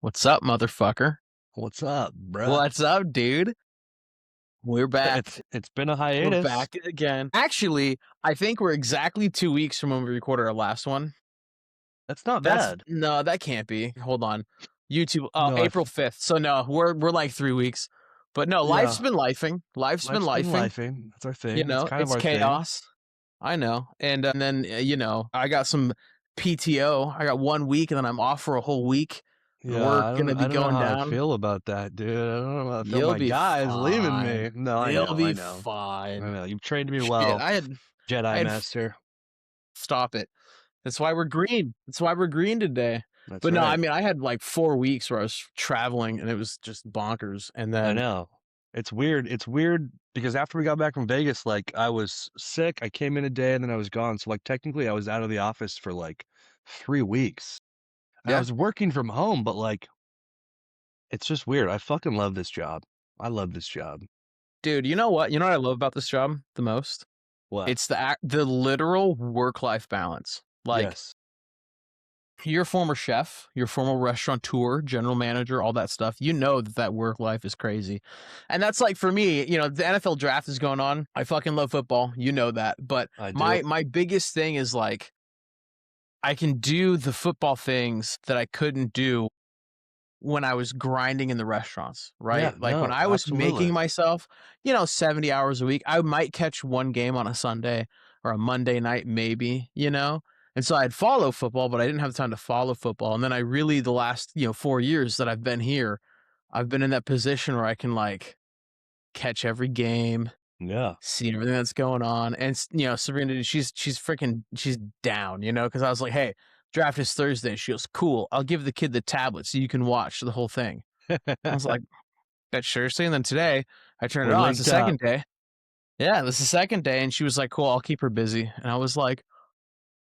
What's up, motherfucker? What's up, bruh? What's up, dude? We're back. It's been a We're hiatus. back again. Actually, I think we're exactly 2 weeks from when we recorded our last one. That's not bad. No, that can't be. Hold on. YouTube. Oh, No, April 5th. So no, we're like 3 weeks. But no, yeah, life's been lifing. Life's been lifing. lifing. That's our You thing. That's know, kind of it's our thing. chaos. I know. And then I got some PTO. I got 1 week, and then I'm off for a whole week. And Yeah, we're gonna be I don't know going how I down. feel about that, dude. I don't know how I feel. You'll My be guy is leaving me. fine. No, I You'll know, I be know. I fine. know. You've trained me Shit, well, I Jedi had Master. stop it. That's why we're green. That's why we're green today. That's But no, I right. mean, I had like 4 weeks where I was traveling and it was just bonkers. And I then, know. It's weird. It's weird because after we got back from Vegas, like I was sick. I came in a day and then I was gone. So like technically I was out of the office for like 3 weeks. And I yeah, was working from home, but like it's just weird. I fucking love this job. I love this job. dude, you know what? You know what I love about this job the most? What? It's the literal work-life balance. Like, Yes. you're a former chef, you're a former restaurateur, general manager, all that stuff. You know that work life is crazy. And that's like for me, the NFL draft is going on. I fucking love football. You know that. But I do. my biggest thing is like I can do the football things that I couldn't do when I was grinding in the restaurants, right? Yeah, Like when no, I was absolutely. making myself, 70 hours a week, I might catch one game on a Sunday or a Monday night, maybe. And so I'd follow football, but I didn't have time to follow football. And then I really, the last, 4 years that I've been here, I've been in that position where I can like catch every game, Yeah. see everything that's going on. And Sabrina, she's down, because I was like, hey, draft is Thursday. She goes, cool. I'll give the kid the tablet so you can watch the whole thing. I was like, that's seriously. And then today I turned We're it on. It's the linked up. second day. Yeah, this is the second day. And she was like, cool, I'll keep her busy. And I was like,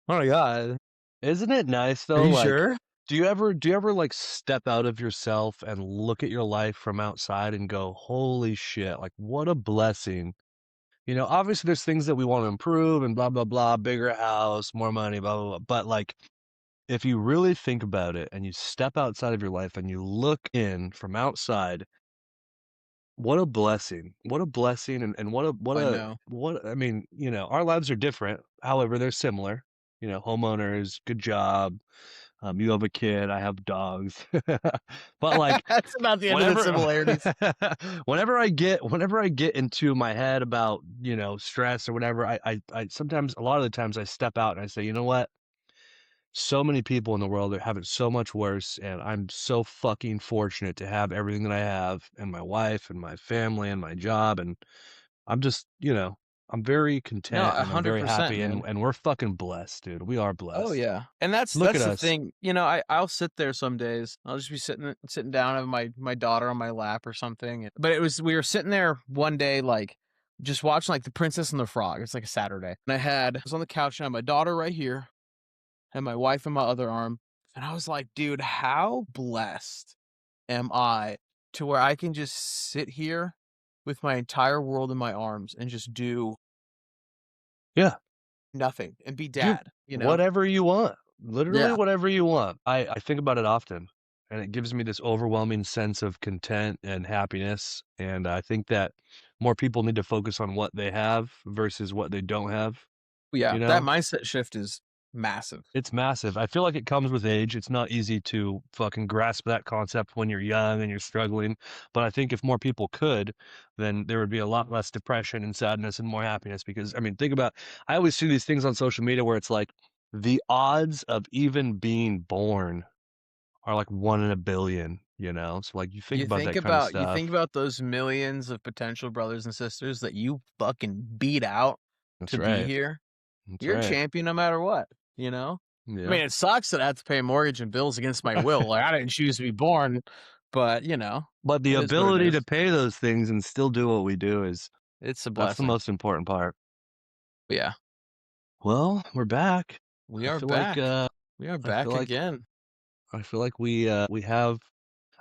oh my God. Isn't it nice Are though? you Like, sure? do you ever like step out of yourself and look at your life from outside and go, holy shit, like what a blessing. Obviously there's things that we want to improve and blah blah blah, bigger house, more money, blah blah blah. But like if you really think about it and you step outside of your life and you look in from outside, what a blessing. What a blessing and I know. I mean, our lives are different. However, they're similar. Homeowners, good job. You have a kid, I have dogs. But like That's about the end of the whenever similarities. whenever I get into my head about, stress or whatever, I sometimes a lot of the times I step out and I say, you know what? So many people in the world are having so much worse, and I'm so fucking fortunate to have everything that I have, and my wife and my family and my job, and I'm just, I'm very No, content and I'm very 100%, happy man. and we're fucking blessed, dude. We are Oh blessed. yeah. And that's Look at the us. thing. I'll sit there some days. I'll just be sitting down, have my daughter on my lap or something. But we were sitting there one day, like just watching like The Princess and the Frog. It's like a Saturday. And I was on the couch and I had my daughter right here and my wife in my other arm. And I was like, dude, how blessed am I to where I can just sit here with my entire world in my arms and just do Yeah. nothing and be Do dad, you know? whatever you want. Literally Yeah. whatever you want. I think about it often, and it gives me this overwhelming sense of content and happiness, and I think that more people need to focus on what they have versus what they don't have, Yeah, you that know? mindset shift is massive. It's massive. I feel like it comes with age. It's not easy to fucking grasp that concept when you're young and you're struggling. But I think if more people could, then there would be a lot less depression and sadness and more happiness. Because, I mean, think about, I always see these things on social media where it's like the odds of even being born are like 1 in a billion, you know? So, like, you think about that kind of You think stuff. about those millions of potential brothers and sisters that you fucking beat out That's to be right. here. That's You're a right. champion no matter what, you know? I Yeah. mean, it sucks that I have to pay a mortgage and bills against my will. Like, I didn't choose to be born, but, But the it is what it ability to is. pay those things and still do what we do It's a that's the blessing. most important part. But yeah, Well, we're back. we I are feel like back. We are I feel back like again. I feel like we have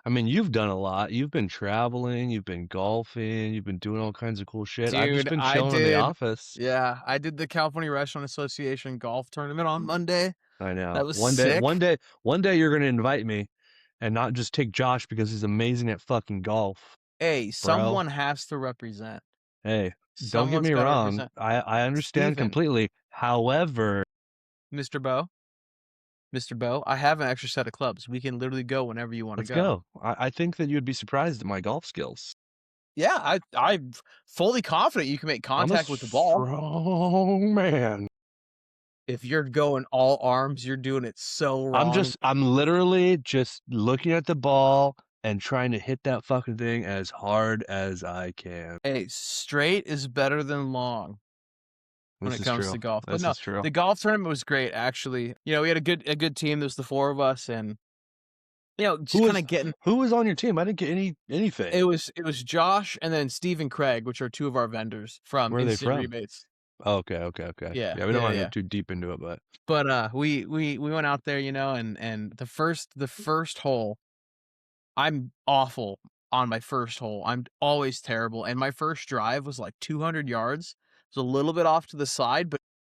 I mean, you've done a lot. You've been traveling, you've been golfing, you've been doing all kinds of cool shit. I've just Dude, been chilling in the office. I did the California Restaurant Association golf tournament on Monday. I That know. was One day sick. one day one day you're going to invite me and not just take Josh because he's amazing at fucking golf, Hey, bro. someone has to represent. Hey, don't get Someone's me gotta wrong. represent. I understand Steven, completely. However, Mr. Bo, Mr. Bo, I have an extra set of clubs. We can literally go whenever you wanna let's go. go. I think that you'd be surprised at my golf skills. Yeah, I'm fully confident you can make I'm a contact with the ball. strong man. If you're going all arms, you're doing it so wrong. I'm literally just looking at the ball and trying to hit that fucking thing as hard as I can. Hey, straight is better than long when This it is comes true. to golf. But This no, is true. the golf tournament was great, actually. You know, we had a good team. There's the 4 of us, and, Who just kinda was getting who was on your team? I didn't get anything. it was Josh and then Steve and Craig, which are 2 of our vendors from Where are they Instant from? Rebates. Oh, okay, okay, okay. Yeah, Yeah, we don't yeah, wanna yeah. get too deep into it, but But, we went out there, and the first hole, I'm awful on my first hole. I'm always terrible, and my first drive was, like, 200 yards. It's a little bit off to the side,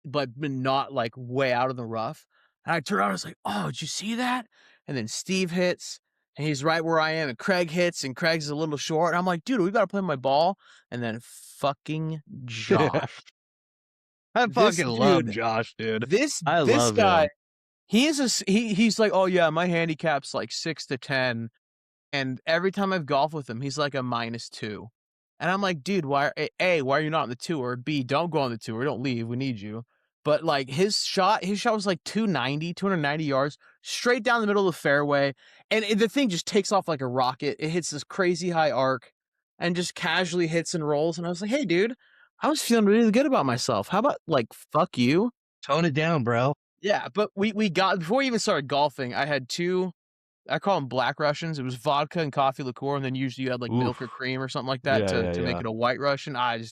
but not, like, way out of the rough, and I turned around, I was like, "Oh, did you see that?" And then Steve hits, and he's right where I am, and Craig hits, and Craig's a little short, and I'm like, "Dude, we gotta play my ball," and then fucking Josh. I This fucking love dude, Josh, dude. this I this love guy, him. he's like, "Oh, yeah, my handicap's, like, 6 to 10." And every time I've golfed with him, he's like a -2. And I'm like, "Dude, A, why are you not on the tour? B, don't go on the tour, don't leave, we need you." But, like, his shot was like 290 yards, straight down the middle of the fairway, and the thing just takes off like a rocket. It hits this crazy high arc and just casually hits and rolls, and I was like, "Hey, dude, I was feeling really good about myself. How about, like, fuck you?" Tone it down, bro. Yeah, but we got before we even started golfing, I had 2. I call them Black Russians. It was vodka and coffee liqueur, and then usually you had, like, milk or Oof. cream or something like that Yeah, to yeah, to make yeah. it a White Russian. I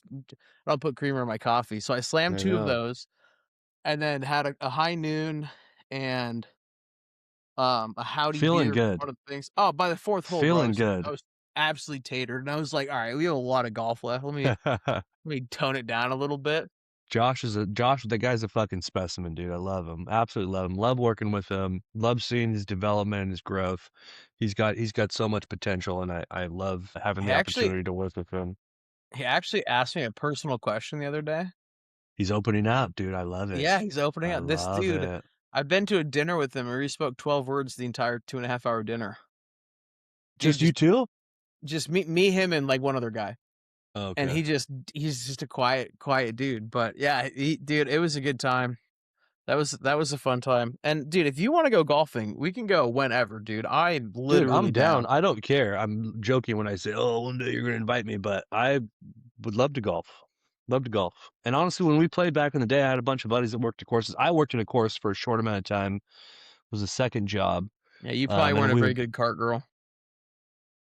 don't put creamer in my coffee, so I slammed I 2 of know. those, and then had a high noon and, a howdy Feeling beer for good. one of the things. Oh, by the 4th hole, bro, Feeling I good. was absolutely tatered, and I was like, "Alright, we have a lot of golf left. Let me tone it down a little bit." Josh, that guy's a fucking specimen, dude. I love him. Absolutely love him. Love working with him. Love seeing his development and his growth. He's got so much potential, and I love having He the actually opportunity to work with him. he actually asked me a personal question the other day. He's opening up, dude. I love it. Yeah, he's opening I up. This love dude, it. I've been to a dinner with him, and we spoke 12 words the entire 2.5-hour dinner. Dude, Just you just 2? just me, him, and, like, one other guy, and Okay. he's just a quiet dude, but, yeah, dude, it was a good time. That was a fun time, and, dude, if you wanna go golfing, we can go whenever, dude. I'm Dude, literally I'm down. down. I don't care. I'm joking when I say, "Oh, one day you're gonna invite me," but I would love to golf. Love to golf. And honestly, when we played back in the day, I had a bunch of buddies that worked at courses. I worked in a course for a short amount of time. It was a second job. Yeah, you probably And weren't a we very would good cart girl.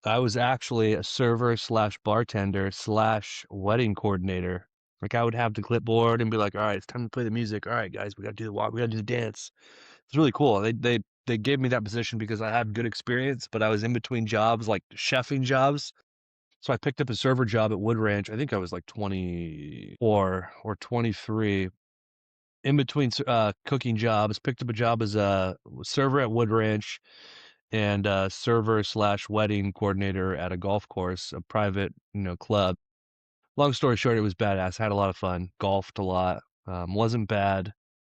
I was actually a server slash bartender slash wedding coordinator. Like I would have the clipboard and be like, "All right, it's time to play the music. All right, guys, we gotta do the walk. We gotta do the dance." It's really cool. They gave me that position because I had good experience, but I was in between jobs, like chefing jobs. So I picked up a server job at Wood Ranch. I think I was like 24 or 23. In between cooking jobs, picked up a job as a server at Wood Ranch and server slash wedding coordinator at a golf course, a private, club. Long story short, it was badass. Had a lot of fun. Golfed a lot. Wasn't bad.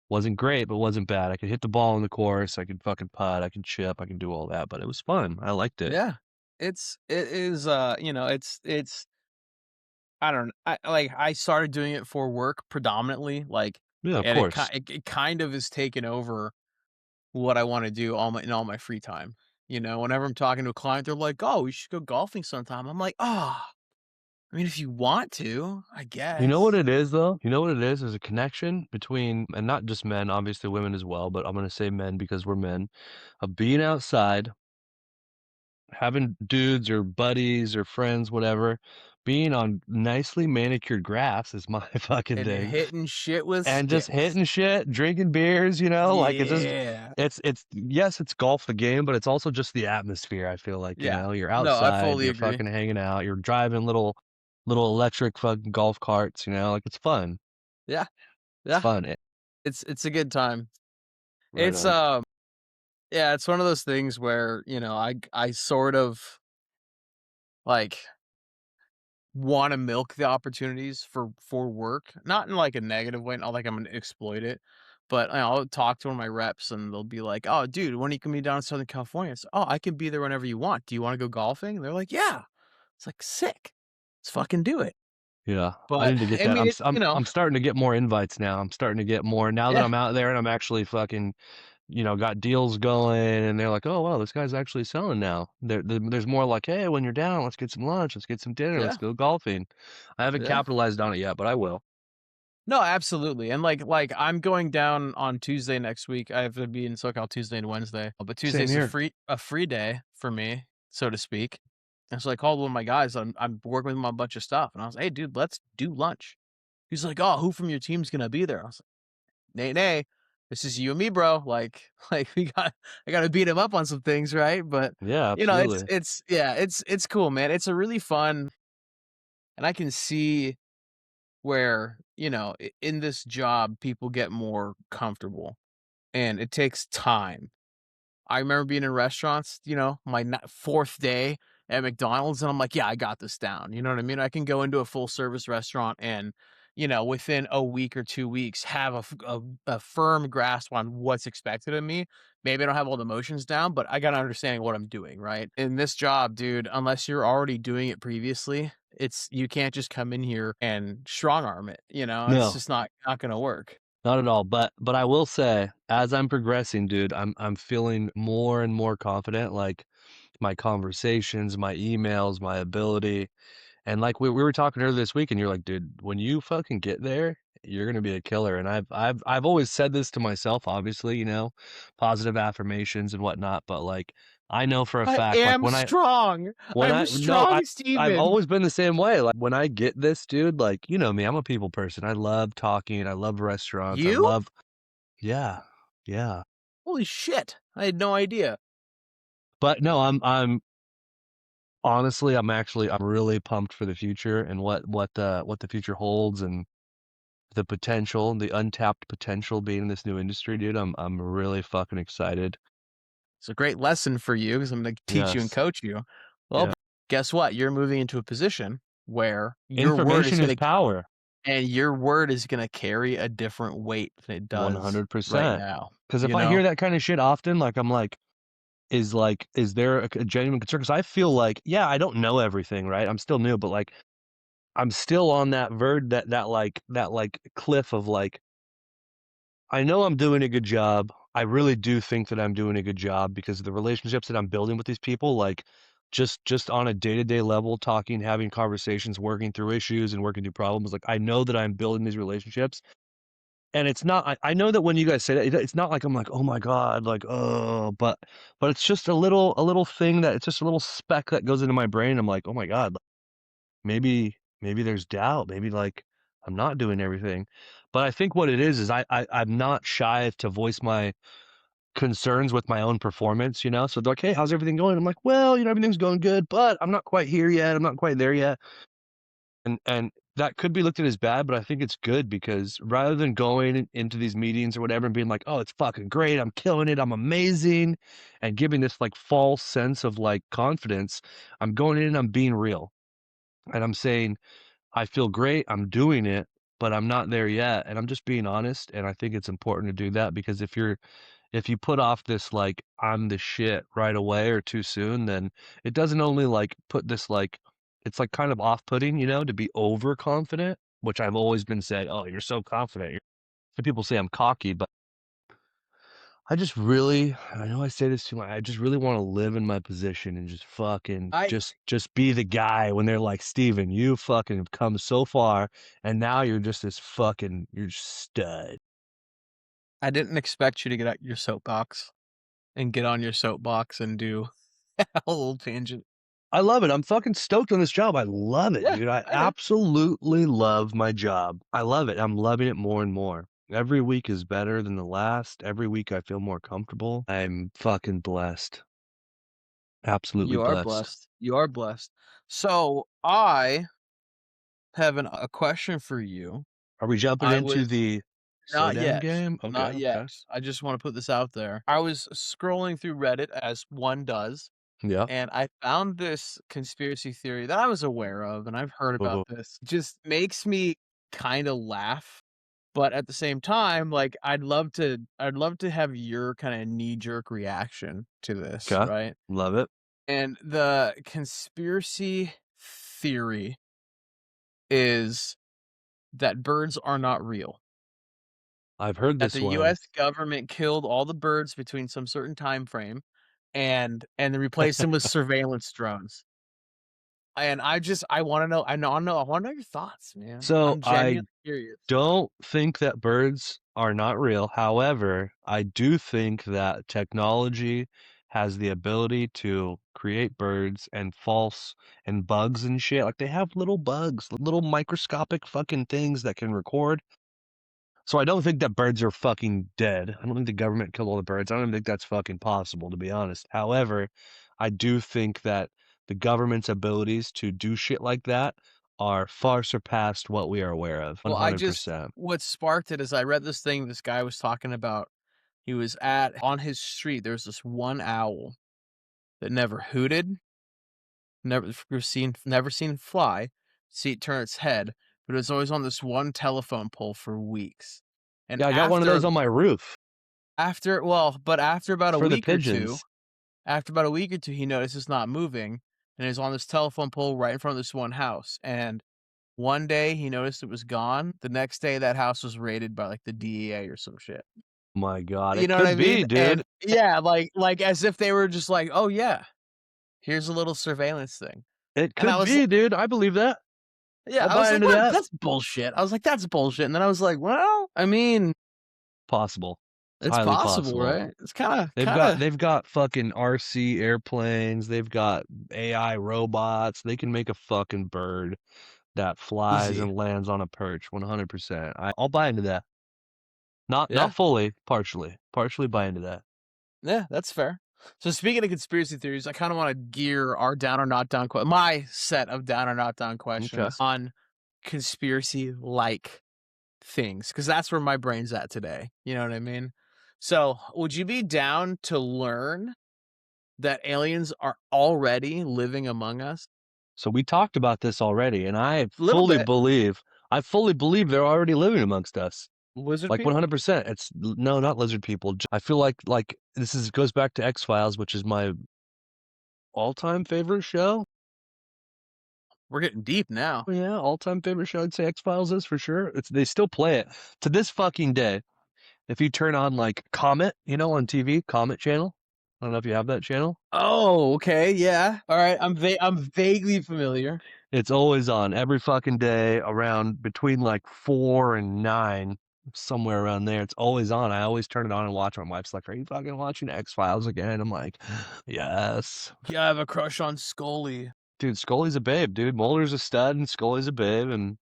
Wasn't great, but wasn't bad. I could hit the ball in the course. I could fucking putt. I could chip. I could do all that. But it was fun. I liked it. Yeah. It is, it's I don't I started doing it for work predominantly, like, Yeah, of and course. it kind of has taken over what I wanna do all my free time. Whenever I'm talking to a client, they're like, "Oh, we should go golfing sometime." I'm like, "Oh, I mean, if you want to, I You know what guess." it is, though? You know what it is? There's a connection between, and not just men, obviously women as well, but I'm gonna say men because we're men, of being outside, having dudes or buddies or friends, whatever, being on nicely manicured grass is my fucking And thing. hitting shit with And just sticks. hitting shit, drinking beers, like it's just Yeah. it's yes, it's golf the game, but it's also just the atmosphere, I feel like, Yeah. you're No, I outside, fully you're agree. fucking hanging out, you're driving little electric fucking golf carts, like it's fun. Yeah. It's Yeah. fun. It's a good time. Right It's, on. um Yeah, it's one of those things where, I sort of, like, wanna milk the opportunities for work, not in, like, a negative way, not like I'm gonna exploit it, but I'll talk to one of my reps, and they'll be like, "Oh, dude, when are you gonna be down in Southern California?" It's, "Oh, I can be there whenever you want. Do you wanna go golfing?" And they're like, "Yeah." It's like, "Sick. Let's fucking do it." Yeah, I But, need to get I that. mean, it I'm starting to get more invites now. I'm starting to get more now that yeah, I'm out there and I'm actually fucking, got deals going, and they're like, "Oh, wow, this guy's actually selling now." There's more like, "Hey, when you're down, let's get some lunch, let's get some dinner, let's yeah, go golfing." I haven't yeah. capitalized on it yet, but I will. No, absolutely, and, I'm going down on Tuesday next week. I have to be in SoCal Tuesday and Wednesday, but Same Tuesday's here. a free day for me, so to speak, and so I called one of my guys. I'm working with him on a bunch of stuff, and I was like, "Hey, dude, let's do lunch." He's like, "Oh, who from your team's gonna be there?" I was like, "Nay, nay, this is you and me, bro. Like, I gotta beat him up on some things, right?" But Yeah, it's absolutely. yeah, it's cool, man. It's a really fun, and I can see where, in this job, people get more comfortable and it takes time. I remember being in restaurants, my fourth day at McDonald's, and I'm like, yeah, I got this down. You know what I mean? I can go into a full service restaurant and, within a week or 2 weeks, have a firm grasp on what's expected of me. Maybe I don't have all the motions down, but I got an understanding what I'm doing, right? In this job, dude, unless you're already doing it previously, you can't just come in here and strong arm it. It's No, just not gonna work. not at all, but I will say, as I'm progressing, dude, I'm feeling more and more confident, like, my conversations, my emails, my ability. And like we were talking earlier this week, and you're like, dude, when you fucking get there, you're gonna be a killer. And I've always said this to myself, obviously, positive affirmations and whatnot. But like, I know for a I fact, like am strong. when I'm I no, strong, I've Steven. always been the same way. Like when I get this, dude, like you know me, I'm a people person. I love talking. I love restaurants. I You? love yeah, yeah. Holy shit. I had no idea. But no, I'm honestly, I'm really pumped for the future and what the future holds and the potential, the untapped potential being in this new industry, dude. I'm really fucking excited. It's a great lesson for you because I'm gonna teach you and Yes. coach you. Well, Yeah. guess what? You're moving into a position where Information is power. your word is gonna carry a different weight than it does right 100%. now, Because if you I know? hear that kind of shit often, like I'm like, is there a genuine concern? Because I feel like, yeah, I don't know everything, right? I'm still new, but like I'm still on that verge that like cliff of like I know I'm doing a good job. I really do think that I'm doing a good job because of the relationships that I'm building with these people, like, just on a day-to-day level, talking, having conversations, working through issues, and working through problems, like, I know that I'm building these relationships, and it's not I know that when you guys say that, it's not like I'm like, "Oh my god," like, "Oh," but it's just a little thing that it's just a little speck that goes into my brain, I'm like, "Oh my god, maybe there's doubt, maybe, like, I'm not doing everything." But I think what it is I'm not shy to voice my concerns with my own performance, you know? So they're like, "Hey, how's everything going?" I'm like, "Well, everything's going good, but I'm not quite here yet, I'm not quite there yet." And that could be looked at as bad, but I think it's good because rather than going into these meetings or whatever and being like, "Oh, it's fucking great, I'm killing it, I'm amazing," and giving this, like, false sense of, like, confidence, I'm going in and I'm being real, and I'm saying, I feel great, I'm doing it, but I'm not there yet, and I'm just being honest, and I think it's important to do that because if you put off this, like, "I'm the shit" right away or too soon, then it doesn't only, like, put this, like it's, like, kind of off-putting, to be overconfident, which I've always been said, "Oh, you're so confident." Some people say I'm cocky, but I just really I know I say this too much, I just really wanna live in my position and just fucking I just be the guy when they're like, "Steven, you fucking have come so far, and now you're just this fucking you're just stud." I didn't expect you to get out your soapbox and get on your soapbox and do a little tangent. I love it, I'm fucking stoked on this job, I love it, Yeah, dude, I I know. absolutely love my job. I love it, I'm loving it more and more. Every week is better than the last, every week I feel more comfortable. I'm fucking blessed, absolutely You are blessed. blessed. You are blessed. So, I have a question for you. Are we jumping I into was the Slow Not down yet. game? Okay, Not yet. okay. I just wanna put this out there. I was scrolling through Reddit as one does, Yeah. and I found this conspiracy theory that I was aware of, and I've heard about Uh-huh. this. Just makes me kinda laugh, but at the same time, like, I'd love to have your kinda knee-jerk reaction to this, 'Kay. right? Love it. And the conspiracy theory is that birds are not real. I've heard That this the one. US government killed all the birds between some certain time frame and then replaced them with surveillance drones. And I wanna know I wanna know your thoughts, man. So, I'm I genuinely curious. don't think that birds are not real. However, I do think that technology has the ability to create birds and false and bugs and shit. Like, they have little bugs, little microscopic fucking things that can record. So I don't think that birds are fucking dead. I don't think the government killed all the birds. I don't even think that's fucking possible, to be honest. However, I do think that the government's abilities to do shit like that are far surpassed what we are aware of, Well, I just 100%. what sparked it is I read this thing this guy was talking about. He was at on his street, there's this one owl that never hooted, never seen fly, see it turn its head, but it was always on this one telephone pole for weeks. And Yeah, I got one of those on my roof. after about It's a for the week or 2 pigeons. after about a week or 2, he noticed it's not moving, and it's on this telephone pole right in front of this one house, and one day he noticed it was gone, the next day that house was raided by, like, the DEA or some shit. My god, You it know what I could be, mean? dude. And yeah, like, as if they were just like, "Oh, yeah, here's a little surveillance thing." It And I could was be, dude. I believe that. yeah, I'll I was buy like, into "What? that. That's bullshit." I was like, "That's bullshit," and then I was like, "Well, I mean, Possible. It's it's highly possible, possible. right?" It's kinda They've got kinda they've got fucking RC airplanes, they've got AI robots, they can make a fucking bird that flies easy. and lands on a perch 100%. I'll buy into that. Not Yeah. fully, partially. Partially buy into that. Yeah, that's fair. So speaking of conspiracy theories, I kind of want to gear our down or not down my set of down or not down Okay. questions on conspiracy like things because that's where my brain's at today. You know what I mean? So, would you be down to learn that aliens are already living among us? So we talked about this already, and A little bit. I fully believe they're already living amongst us. Lizard Like people? 100%. No, not lizard people. I feel like this is goes back to X-Files, which is my all-time favorite show. We're getting deep now. Yeah, all-time favorite show, I'd say X-Files is for sure. They still play it to this fucking day. If you turn on, like, Comet, on TV, Comet channel. I don't know if you have that channel. Oh, okay, yeah. All right, I'm vaguely familiar. It's always on every fucking day around between, like, 4 and 9, somewhere around there. It's always on. I always turn it on and watch. My wife's like, "Are you fucking watching X-Files again?" I'm like, "Yes." Yeah, I have a crush on Scully. Dude, Scully's a babe, dude. Mulder's a stud and Scully's a babe, and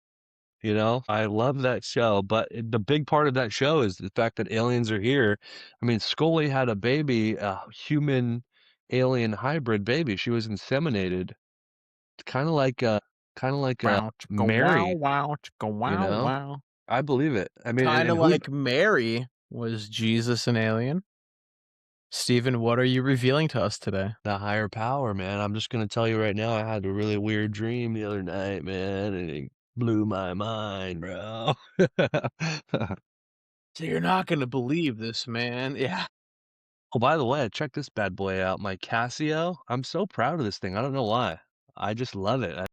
I love that show, but the big part of that show is the fact that aliens are here. I mean, Scully had a baby, a human alien hybrid baby. She was inseminated. It's kinda like Wow, chicka wow, Mary, wow, chicka you wow, know? wow. I believe it. I mean, and Kinda who like Mary was Jesus an alien? Steven, what are you revealing to us today? the higher power, man. I'm just gonna tell you right now, I had a really weird dream the other night, man, and it blew my mind, bro. So you're not gonna believe this, man. Yeah. Oh, by the way, check this bad boy out. My Casio. I'm so proud of this thing. I don't know why. I just love it.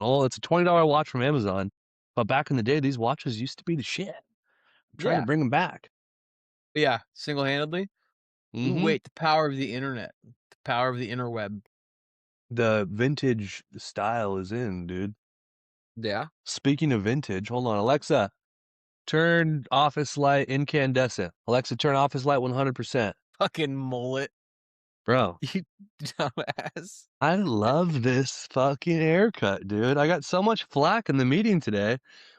Oh, it's a $20 watch from Amazon. But back in the day, these watches used to be the shit. I'm trying to Yeah. bring them back. Yeah, single-handedly. Ooh, Mhm. wait, the power of the internet, the power of the interweb. The vintage style is in, dude. Yeah. Speaking of vintage, hold on, Alexa, turn office light incandescent. Alexa, turn office light 100%. Fucking mullet, Bro, you dumbass. I love this fucking haircut, dude. I got so much flack in the meeting today,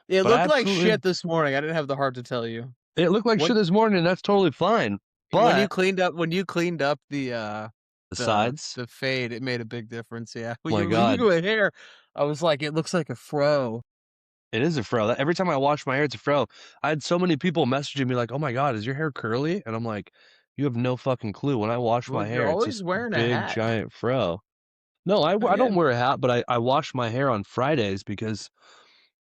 It but I looked like absolutely shit this morning, I didn't have the heart to tell you. it looked like shit When this morning, and that's totally fine. But when you cleaned up the the sides, the fade, it made a big difference, yeah. When my you god. grew a hair, I was like, "It looks like a fro." It is a fro. Every time I wash my hair, it's a fro. I had so many people messaging me like, "Oh my god, is your hair curly?" And I'm like, "You have no fucking clue. When I wash Well, my you're hair, it's always this wearing a big, hat. giant fro." No, Oh, I yeah. don't wear a hat, but I wash my hair on Fridays because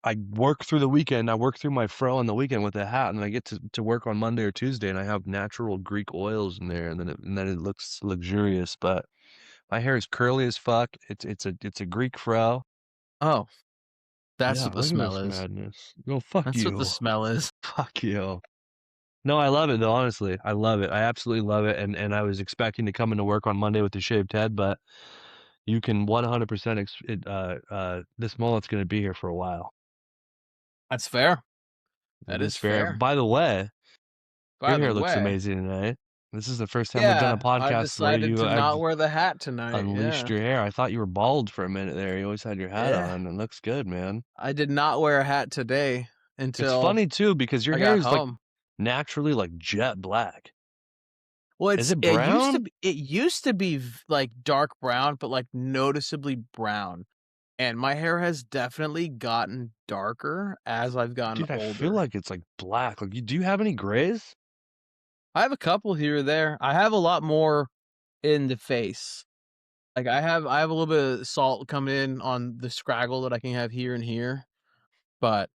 I work through the weekend. I work through my fro on the weekend with a hat, and I get to work on Monday or Tuesday, and I have natural Greek oils in there, and then it looks luxurious. But my hair is curly as fuck. It's a Greek fro. Oh, that's Yeah, what the look at smell this is. madness. Go fuck That's what the you. smell is. Fuck you. No, I love it though, honestly. I love it. I absolutely love it, and I was expecting to come into work on Monday with the shaved head, but you can 100% this mullet's gonna be here for a while. That's fair. It That is is fair. fair. By the way, your By the hair looks way, amazing tonight. This is the first time we've done a yeah, I podcast where decided you to have not wear the hat tonight. unleashed Yeah. your hair. I thought you were bald for a minute there. You always had your hat Yeah. on. It looks good, man. I did not wear a hat today It's until funny too because your I hair got is like home. naturally like jet black. Well, Is it's it brown? it used to be like dark brown, but like noticeably brown. And my hair has definitely gotten darker as I've gotten Dude, I feel older. like it's like black. Like, do you have any grays? I have a couple here or there. I have a lot more in the face. Like I have a little bit of salt coming in on the scraggle that I can have here and here, but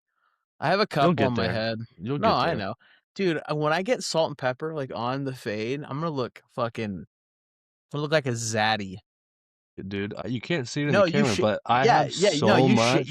I have a You'll couple on get my there. head. You'll No, get I there. know. Dude, when I get salt and pepper, like, on the fade, I'm gonna look like a zaddy. Dude, you can't see it in the No, you camera, should. but I Yeah, have yeah, no, so much.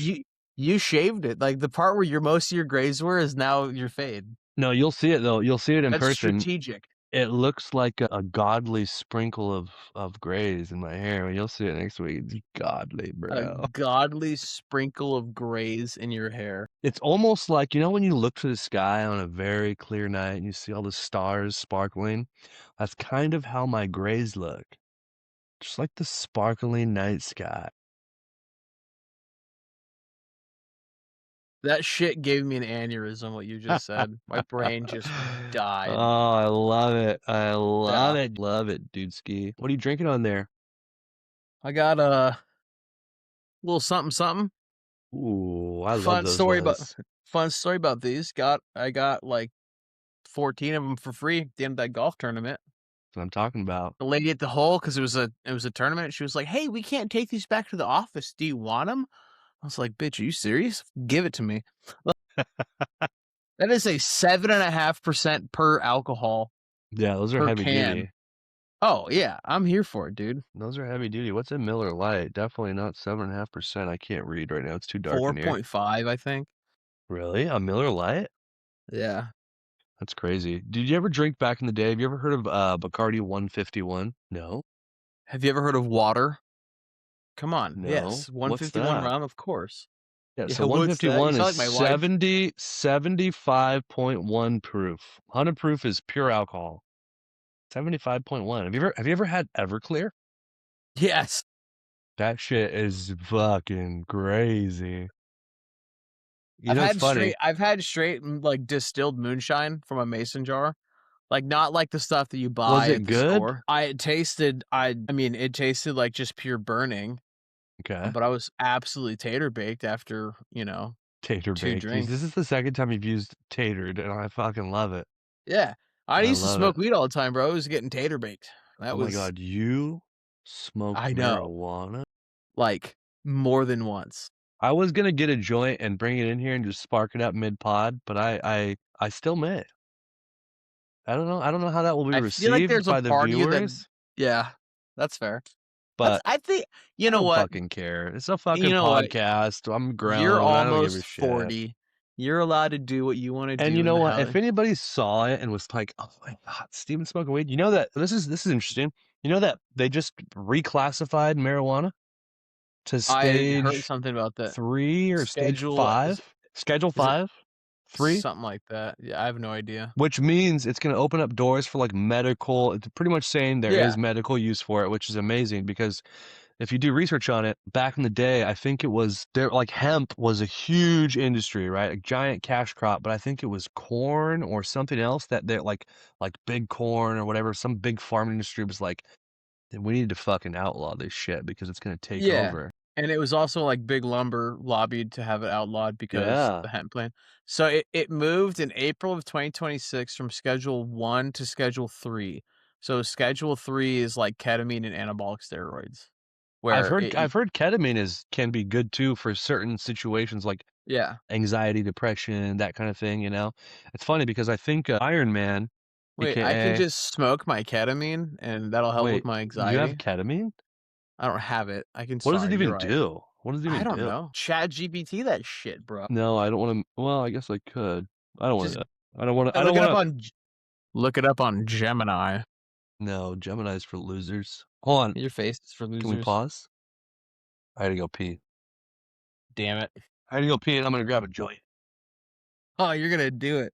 you shaved it, like, the part where your most of your grays were is now your fade. No, you'll see it though. You'll see it in That's person. strategic. It looks like a godly sprinkle of grays in my hair. You'll see it next week. It's godly, A bro. godly sprinkle of grays in your hair. It's almost like, you know, when you look to the sky on a very clear night and you see all the stars sparkling? That's kind of how my grays look. Just like the sparkling night sky. That shit gave me an aneurysm, what you just said. My brain just Oh, died. I love it. I love Yeah. it. Love it, dude ski. What are you drinking on there? I got a little something something. Ooh, I love Fun those story about lists. fun story about these. I got, like, 14 of them for free at the end of that golf tournament. That's what I'm talking about. The lady at the hole, because it was a tournament, she was like, "Hey, we can't take these back to the office. Do you want them?" I was like, "Bitch, are you serious? Give it to me." Look, that is a 7.5% per alcohol Yeah, those are per heavy can. duty. Oh, yeah, I'm here for it, dude. Those are heavy duty. What's a Miller Lite? Definitely not 7.5%. I can't read right now. It's too dark in here. 4.5, I think. Really? A Miller Lite? Yeah. That's crazy. Did you ever drink back in the day? Have you ever heard of Bacardi 151? No? Have you ever heard of water? Come on. No. Yes, What's 151 that? round, of course. Yeah, Yeah, so what's that? You 151 sound is like my wife. 75.1 proof. 100 proof is pure alcohol. 75.1. Have you ever had Everclear? Yes. That shit is fucking crazy. You know, it's funny. I've had straight, like, distilled moonshine from a mason jar. Like, not like the stuff that you Was buy it at the good? store. I mean, it tasted like just pure burning, Okay. but I was absolutely tater baked after, Tater 2 baked. This drinks. is the second time you've used tatered, and I fucking love it. Yeah. I I used to love it. smoke weed all the time, bro. I was getting tater baked. That Oh my was god, you smoke I know, marijuana? like, more than once. I was gonna get a joint and bring it in here and just spark it up mid-pod, but I still may. I don't know how that will be I feel like received there's a by the part of you that viewers, yeah, that's fair. but I think you I know don't what? fucking care. It's a You fucking know what? podcast. I'm You're grown. I don't give a almost shit. 40. You're allowed to do what you wanna And do you in know the what? house. If anybody saw it and was like, "Oh my god, Steven's smoking weed," you know that this is interesting. You know that they just reclassified marijuana to I heard stage something about that. 3 or stage Schedule 5? Schedule is it 5? 3? something like that? Yeah, I have no idea. Which means it's gonna open up doors for, like, medical it's pretty much saying there is Yeah, medical use for it, which is amazing because if you do research on it, back in the day, I think it was there like, hemp was a huge industry, right? A giant cash crop, but I think it was corn or something else that they're like big corn or whatever, some big farm industry was like, "We need to fucking outlaw this shit because it's gonna take yeah. over." And it was also, like, Big Lumber lobbied to have it outlawed because Yeah. the hemp plan. So it moved in April of 2026 from Schedule 1 to Schedule 3. So Schedule 3 is like ketamine and anabolic steroids, where it y I've heard ketamine is can be good too for certain situations like yeah. anxiety, depression, that kind of thing, you know? It's funny because I think, Iron Man, Wait, I can AKA just smoke my ketamine and that'll help with wait, my you have anxiety? ketamine? I don't have it. I can What does it sorry, you're even right. do? What does it I even don't do? know. ChatGPT that shit, bro. No, I don't wanna well, I guess I could. I don't Just wanna I don't look it up wanna on Gemini. no, Gemini's for losers. Hold on, Your face is for can we losers. pause? I gotta go pee. Damn it. I gotta go pee and I'm gonna grab a joint. Oh, you're gonna do it.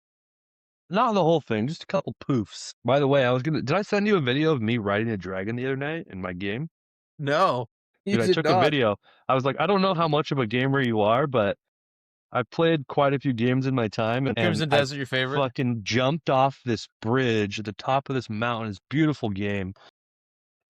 Not the whole thing, just a couple poofs. By the way, did I send you a video of me riding a dragon the other night in my game? No, you Dude, I did took a not. video. I was like, "I don't know how much of a gamer you are, but I've played quite a few games in my time, and Crimson I Desert your favorite? fucking jumped off this bridge at the top of this mountain, this beautiful game,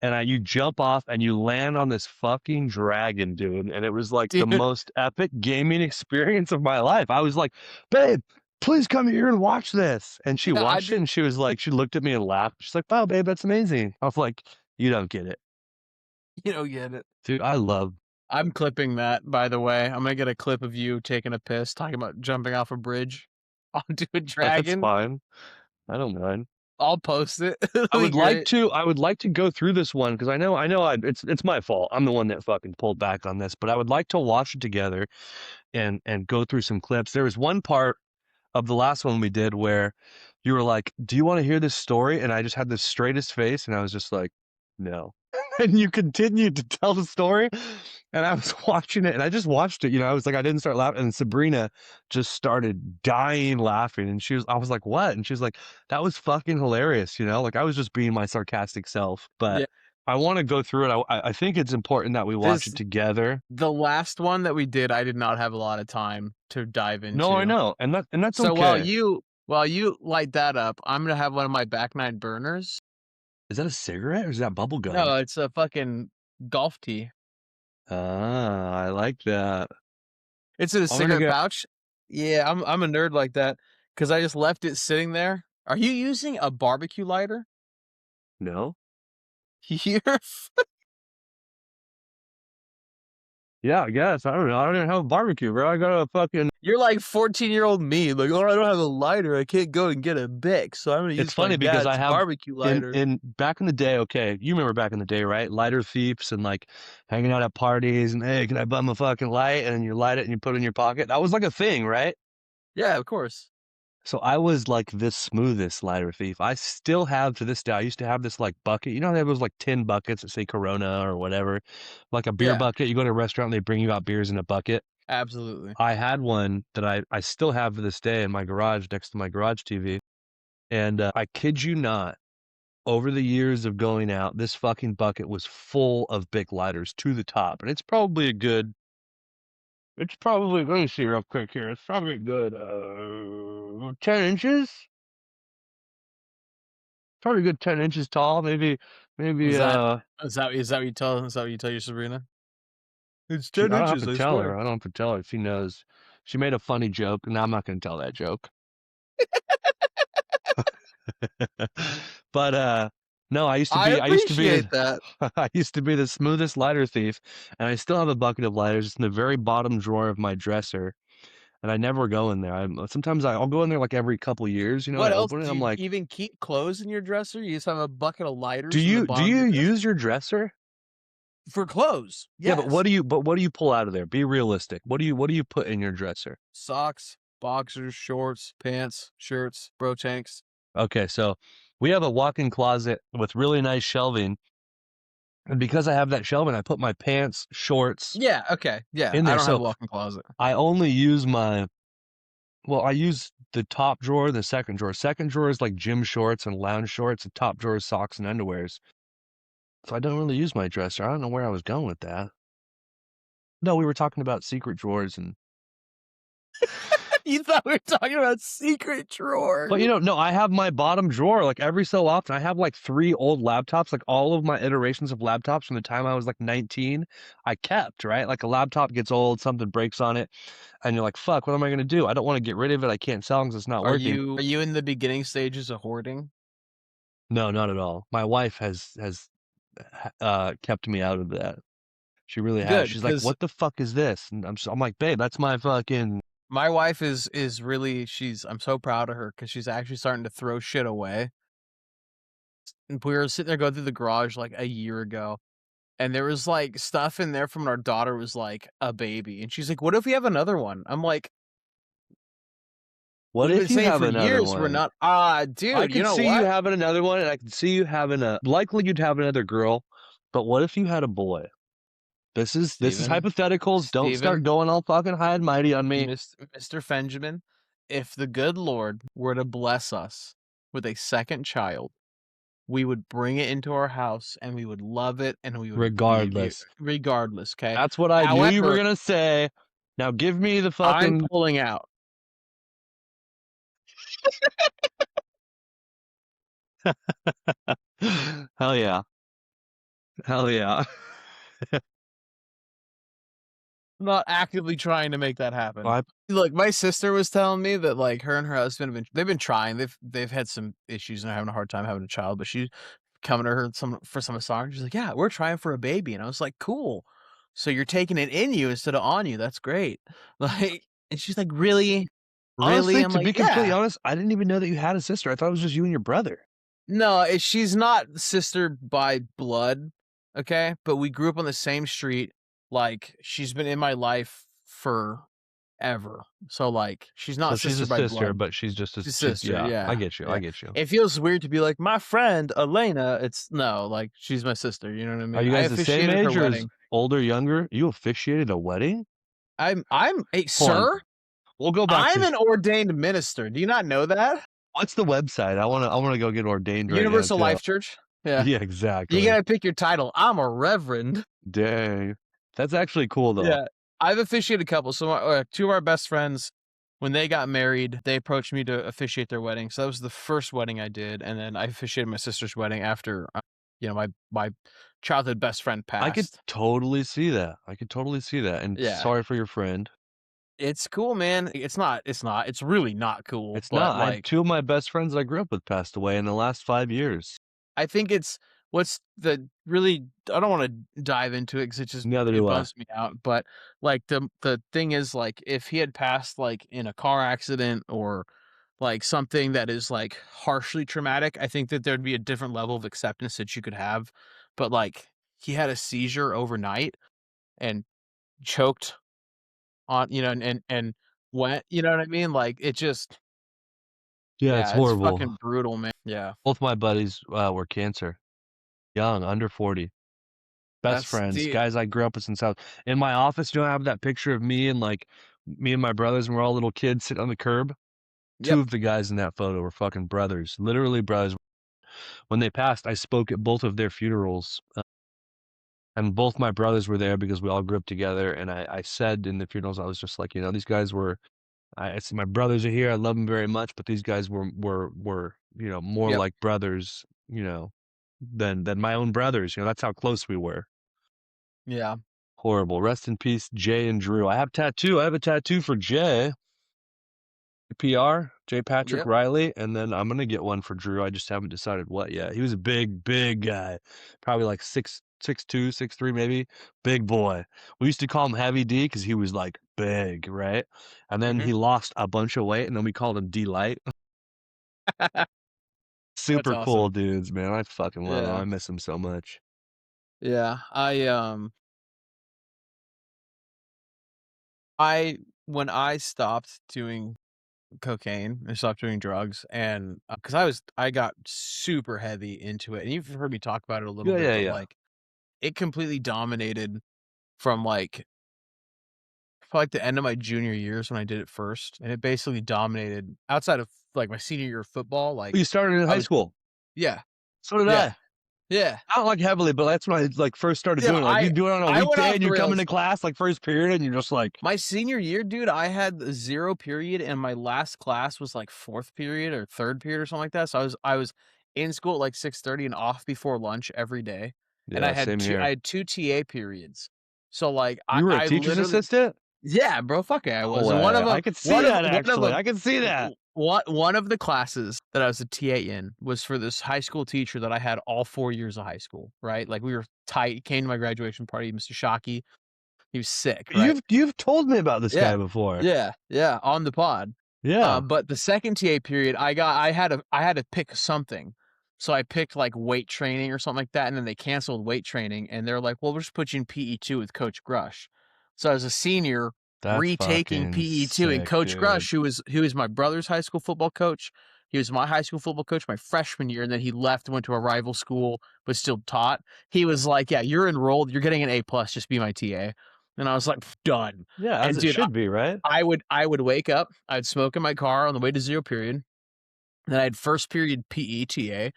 and you jump off and you land on this fucking dragon, dude, and it was like the Dude, most epic gaming experience of my life. I was like, "Babe, please come here and watch this." And she I watched it did and she was like, she looked at me and laughed. She's like, "Wow, babe, that's amazing." I was like, "You don't get it." you don't get it. Dude, I love I'm clipping that, by the way. I'm gonna get a clip of you taking a piss, talking about jumping off a bridge onto a that's dragon. fine. I don't mind. I'll post it. It'll be great. I would like to go through this one because it's my fault. I'm the one that fucking pulled back on this, but I would like to watch it together and go through some clips. There was one part of the last one we did where you were like, "Do you want to hear this story?" And I just had the straightest face and I was just like, "No." And you continued to tell the story and I was watching it and I just watched it, you know, I was like I didn't start laughing and Sabrina just started dying laughing and I was like, "What?" And she was like, "That was fucking hilarious," you know? Like I was just being my sarcastic self, but Yeah. I want to go through it. I think it's important that we watch This it together. the last one that we did, I did not have a lot of time to dive No, I into. know. And that's So okay. while you light that up, I'm gonna have one of my back nine burners. Is that a cigarette or is that bubble gum? No, it's a fucking golf tee. Ah, I like that. It's in a I'm gonna cigarette get pouch. Yeah, I'm a nerd like that because I just left it sitting there. Are you using a barbecue lighter? no? You're Yeah, I guess. I don't know. I don't even have a barbecue, bro. I got a fucking you're like 14-year-old me, like, "Oh, I don't have a lighter. I can't go and get a Bic, so I'm gonna it's use my funny because I dad's have barbecue lighter." in back in the day, okay, you remember back in the day, right? Lighter thieves and like hanging out at parties and hey, can I bum a fucking light? And then you light it and you put it in your pocket. That was like a thing, right? Yeah, of course. So I was like the smoothest lighter thief. I still have to this day. I used to have this like bucket. You know, they have those like tin buckets that say Corona or whatever, like a beer Yeah, bucket. You go to a restaurant, and they bring you out beers in a bucket. absolutely. I had one that I still have to this day in my garage next to my garage TV. And I kid you not, over the years of going out, this fucking bucket was full of Bic lighters to the top. And let me see real quick here. It's probably a good 10 inches. Probably a good 10 inches tall. Maybe, Was that is that what you tell your Sabrina? "It's she, 10 I don't have to inches, I tell her. swear." I don't have to tell her. She knows. She made a funny joke. And I'm not going to tell that joke. But no, I appreciate that. I used to be the smoothest lighter thief, and I still have a bucket of lighters. It's in the very bottom drawer of my dresser, and I never go in there. I'll go in there like every couple years, you know, and What I else? open it. Do I'm you like, even keep clothes in your dresser? You just have a bucket of lighters in the do bottom of you your dresser? use your dresser? For clothes, Yeah, but yes. what do you pull out of there? Be realistic. What do you put in your dresser? Socks, boxers, shorts, pants, shirts, bro tanks. Okay, so we have a walk-in closet with really nice shelving, and because I have that shelving, I put my pants, shorts Yeah, okay, yeah, in I there. don't have a So walk-in closet. I only use I use the top drawer, the second drawer. Second drawer is like gym shorts and lounge shorts. The top drawer is socks and underwears. So I don't really use my dresser. I don't know where I was going with that. No, we were talking about secret drawers and You thought we were talking about secret drawer. But, no, I have my bottom drawer, like, every so often, I have, like, 3 old laptops, like, all of my iterations of laptops from the time I was, like, 19, I kept, right? Like, a laptop gets old, something breaks on it, and you're like, "Fuck, what am I gonna do? I don't wanna get rid of it, I can't sell it 'cause it's not working." Are you in the beginning stages of hoarding? No, not at all. My wife kept me out of that. She really has. Good, She's like, because "What the fuck is this?" And I'm like, "Babe, that's my fucking." my wife is really I'm so proud of her because she's actually starting to throw shit away. And we were sitting there going through the garage, like, a year ago, and there was, like, stuff in there from when our daughter was, like, a baby, and she's like, "What if we have another one?" I'm like, What "We've been if you saying have for another years we're one? not." I Dude, you could know see you what? having another one, and I could see you having a likely you'd have another girl, but what if you had a boy? This is Steven, hypotheticals, don't start Steven, going all fucking high and mighty on me. Mr. Fenjamin, if the good Lord were to bless us with a second child, we would bring it into our house, and we would love it, and we would be Regardless. regardless, 'kay? That's what I knew you were However, gonna say. Now give me the I'm fucking. pulling out. Hell yeah. Hell yeah. I'm not actively trying to make that Well, happen. Look, my sister was telling me that, like, her and her husband they've been trying, they've had some issues and are having a hard time having a child, but she's coming to her for some songs, she's like, "Yeah, we're trying for a baby," and I was like, "Cool. So you're taking it in you instead of on you, that's great." Like, and she's like, "Really? Really?" honestly, I'm to like, be completely "Yeah." honest, I didn't even know that you had a sister. I thought it was just you and your brother. No, she's not sister by blood, okay? But we grew up on the same street, like, she's been in my life forever. So, like, she's So not she's sister a by sister, blood. but she's just a She's she's sister, yeah, I yeah, get you, I yeah. get you. It feels weird to be like, "My friend Elena," it's no, like, she's my sister, you know what I Are mean? you I guys the same officiated her age or is wedding. older, younger? You officiated a wedding? Hey, Hold on, sir, we'll go back I'm to an ordained minister. Do you not know that? what's the website? I wanna go get ordained right now Universal too. Life Church? Yeah. Yeah, You exactly. gotta pick your title. I'm a reverend. Dang. That's actually cool though. Yeah, I've officiated a couple. So, 2 of our best friends, when they got married, they approached me to officiate their wedding. So that was the first wedding I did, and then I officiated my sister's wedding after, my childhood best friend I could passed. totally see that. I could totally see that, and Yeah, sorry for your friend. it's cool, man. It's really not cool, It's but, not. I had like, 2 of my best friends I grew up with passed away in the last 5 years. I think it's what's the really I don't wanna dive into it because Neither it do I. bums me out, but, like, the thing is, like, if he had passed, like, in a car accident or, like, something that is, like, harshly traumatic, I think that there'd be a different level of acceptance that you could have, but, like, he had a seizure overnight and choked on and went you know what I mean? Like, it just Yeah, it's yeah, it's horrible. fucking brutal, man. Yeah. Both my buddies, were cancer. Young, under 40. Best That's friends, the guys I grew up with since I was in my office, I have that picture of me and, like, me and my brothers, and we're all little kids sitting on the curb? 2 Yep. of the guys in that photo were fucking brothers, literally brothers. When they passed, I spoke at both of their funerals, and both my brothers were there because we all grew up together, and I said in the funerals, I was just like, "These guys were." I said, "My brothers are here, I love them very much, but these guys were, more Yep. like brothers, than my own brothers, that's how close we were." Yeah. Horrible. Rest in peace, Jay and Drew. I have a tattoo for Jay. PR, J. Patrick Yep. Riley, and then I'm gonna get one for Drew. I just haven't decided what yet. He was a big, big guy, probably like 6'2", 6'3", maybe. Big boy. We used to call him Heavy D because he was like big, right? And then Mhm. he lost a bunch of weight, and then we called him D Light. That's Super cool awesome. dudes, man. I fucking love him. I Yeah. miss him so much. Yeah. I when I stopped doing cocaine and stopped doing drugs and because I got super heavy into it, and you've heard me talk about it a little Yeah, bit, yeah, but, yeah. like, it completely dominated from, like the end of my junior years when I did it first, and it basically dominated outside of, like, my senior year of football, You like, started in I high was school. yeah, So did yeah. I. Yeah. Not, like, heavily, but that's when I, like, first started Yeah, doing it. Like, you do it on a I went weekday off and the you come into rails. class, like, first period, and you're just like, My senior year, dude, I had 0 period, and my last class was, like, 4th period or 3rd period or something like that, so I was in school at, like, 6:30 and off before lunch every day, and yeah, same I here. had 2 TA periods. So, like, You were a I teacher's literally assistant? yeah, bro, fuck yeah, I No was, and one way. of them I could see that, one of actually. them I could see that. one of the classes that I was a TA in was for this high school teacher that I had all 4 years of high school, right? Like, we were tight. He came to my graduation party, Mr. Shockey. He was sick, right? You've told me about this Yeah. guy before. Yeah, yeah, on the pod. Yeah. But the second TA period, I had to pick something. So I picked, like, weight training or something like that, and then they canceled weight training, and they're like, "Well, we'll just put you in PE2 with Coach Grush." So as a senior, That's retaking fucking PE2, and sick, Coach dude. Grush, who was my brother's high school football coach, he was my high school football coach my freshman year, and then he left and went to a rival school, but still taught. He was like, "Yeah, you're enrolled, you're getting an A+, plus, just be my TA." And I was like, "Done." Yeah, as And it dude, should be, right? I would wake up, I'd smoke in my car on the way to 0 period, then I had first period PE TA,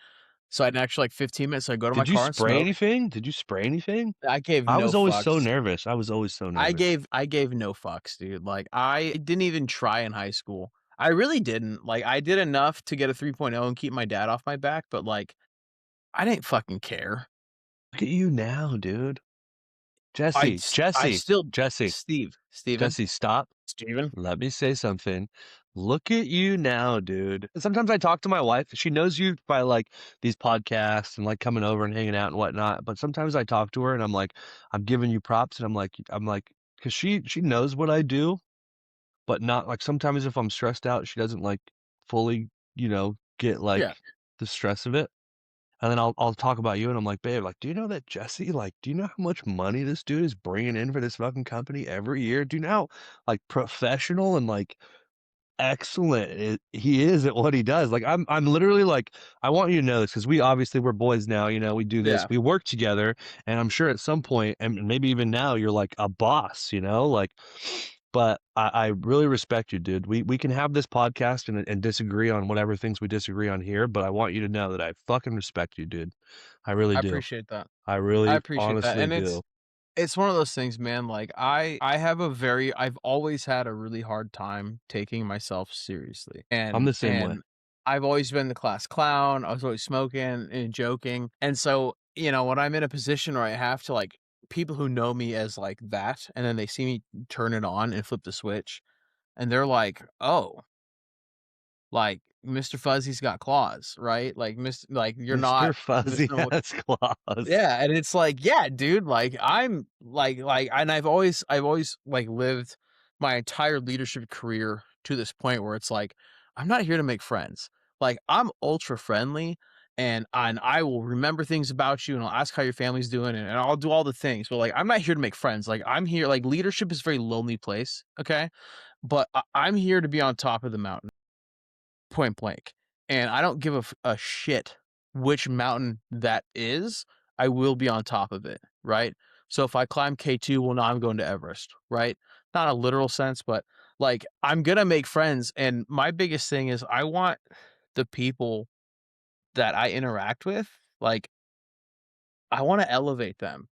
so I'd actually, like, 15 minutes, so I'd go to my Did you car and spray smoke. anything? Did you spray anything? I gave I no was always so fucks. nervous. I was always so nervous. I gave no fucks, dude, like, I didn't even try in high school. I really didn't, like, I did enough to get a 3.0 and keep my dad off my back, but, like, I didn't fucking care. Look at you now, dude. Jesse, I Jesse, still Jesse, Steven, Jesse, stop. Steven. Let me say something. Look at you now, dude. Sometimes I talk to my wife. She knows you by like these podcasts and like coming over and hanging out and whatnot. But sometimes I talk to her and I'm like, I'm giving you props and I'm like, because she knows what I do, but not like sometimes if I'm stressed out, she doesn't like fully, get like Yeah, the stress of it. And then I'll talk about you and I'm like, babe, like, do you know that Jesse, like, do you know how much money this dude is bringing in for this fucking company every year? Do you know how like professional and like excellent he is at what he does? Like, I'm literally like, I want you to know this because we're boys now. We do this, yeah, we work together, and I'm sure at some point, and maybe even now, you're like a boss. Like. But I really respect you, dude. We can have this podcast and disagree on whatever things we disagree on here, but I want you to know that I fucking respect you, dude. I really I do. appreciate that. I I really appreciate that, honestly and do. it's one of those things, man, like, I've always had a really hard time taking myself seriously, I'm and the same way. I've always been the class clown, I was always smoking and joking, and so, when I'm in a position where I have to, like people who know me as, like, that, and then they see me turn it on and flip the switch, and they're like, "Oh, like, Mr. Fuzzy's got claws, right? Like, you're Mr. not this Fuzzy normal." has claws. Yeah, and it's like, yeah, dude, like, I'm and I've always, like, lived my entire leadership career to this point where it's like, I'm not here to make friends. Like, I'm ultra friendly, and I will remember things about you, and I'll ask how your family's doing, and I'll do all the things, but, like, I'm not here to make friends. Like, I'm here like, leadership is a very lonely place, okay? But I'm here to be on top of the mountain. Point blank, and I don't give a shit which mountain that is, I will be on top of it, right? So if I climb K2, well, now I'm going to Everest, right? Not a literal sense, but, like, I'm gonna make friends, and my biggest thing is I want the people that I interact with, like, I wanna elevate them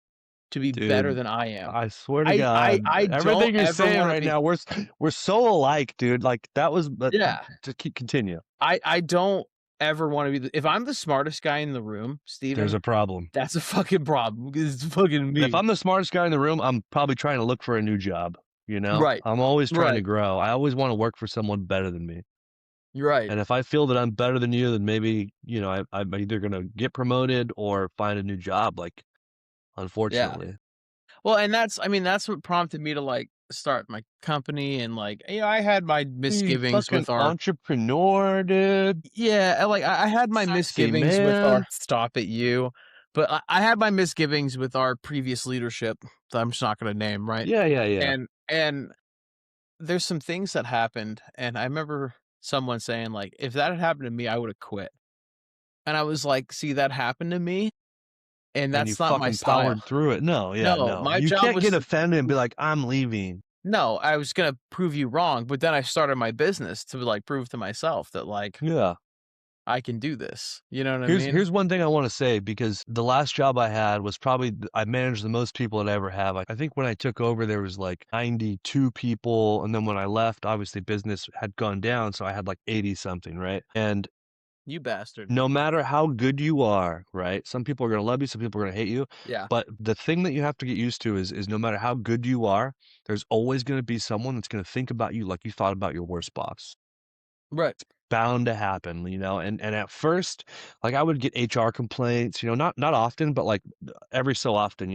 to be better Dude, than I am. I swear to God, I don't everything you're ever saying wanna right be now, we're so alike, dude. Like that was, but yeah. to keep continue. I don't ever wanna be the if I'm the smartest guy in the room, There's Steven, a problem. that's a fucking problem because it's fucking And if me. I'm the smartest guy in the room, I'm probably trying to look for a new job. Right. I'm always trying to Right. grow. I always want to work for someone better than me. You're right. And if I feel that I'm better than you, then maybe, I'm either gonna get promoted or find a new job, like, Yeah. unfortunately. Well, and that's what prompted me to, like, start my company and, like, I had my You misgivings fucking with our entrepreneur, dude. yeah, I had my Sexy misgivings with our man. stop at you, but I had my misgivings with our previous leadership that I'm just not gonna name, right? Yeah, yeah, yeah. And there's some things that happened, and I remember someone saying, like, "If that had happened to me, I would've quit." And I was like, "See, that happened to me, and And you that's not my fucking style." powered through it. No, yeah, No, no. my You job can't was get to offended and be like, "I'm leaving." no, I was gonna prove you wrong, but then I started my business to, like, prove to myself that, like, Yeah. I can do this. You know what I Here's mean? here's one thing I wanna say because the last job I had was probably I managed the most people that I ever have. I think when I took over, there was, like, 92 people, and then when I left, obviously business had gone down, so I had, like, 80 something, right? And You bastard. no matter how good you are, right? Some people are gonna love you, some people are gonna hate you, Yeah. but the thing that you have to get used to is no matter how good you are, there's always gonna be someone that's gonna think about you like you thought about your worst boss. Right. Bound to happen, and at first, like, I would get HR complaints, not often, but, like, every so often,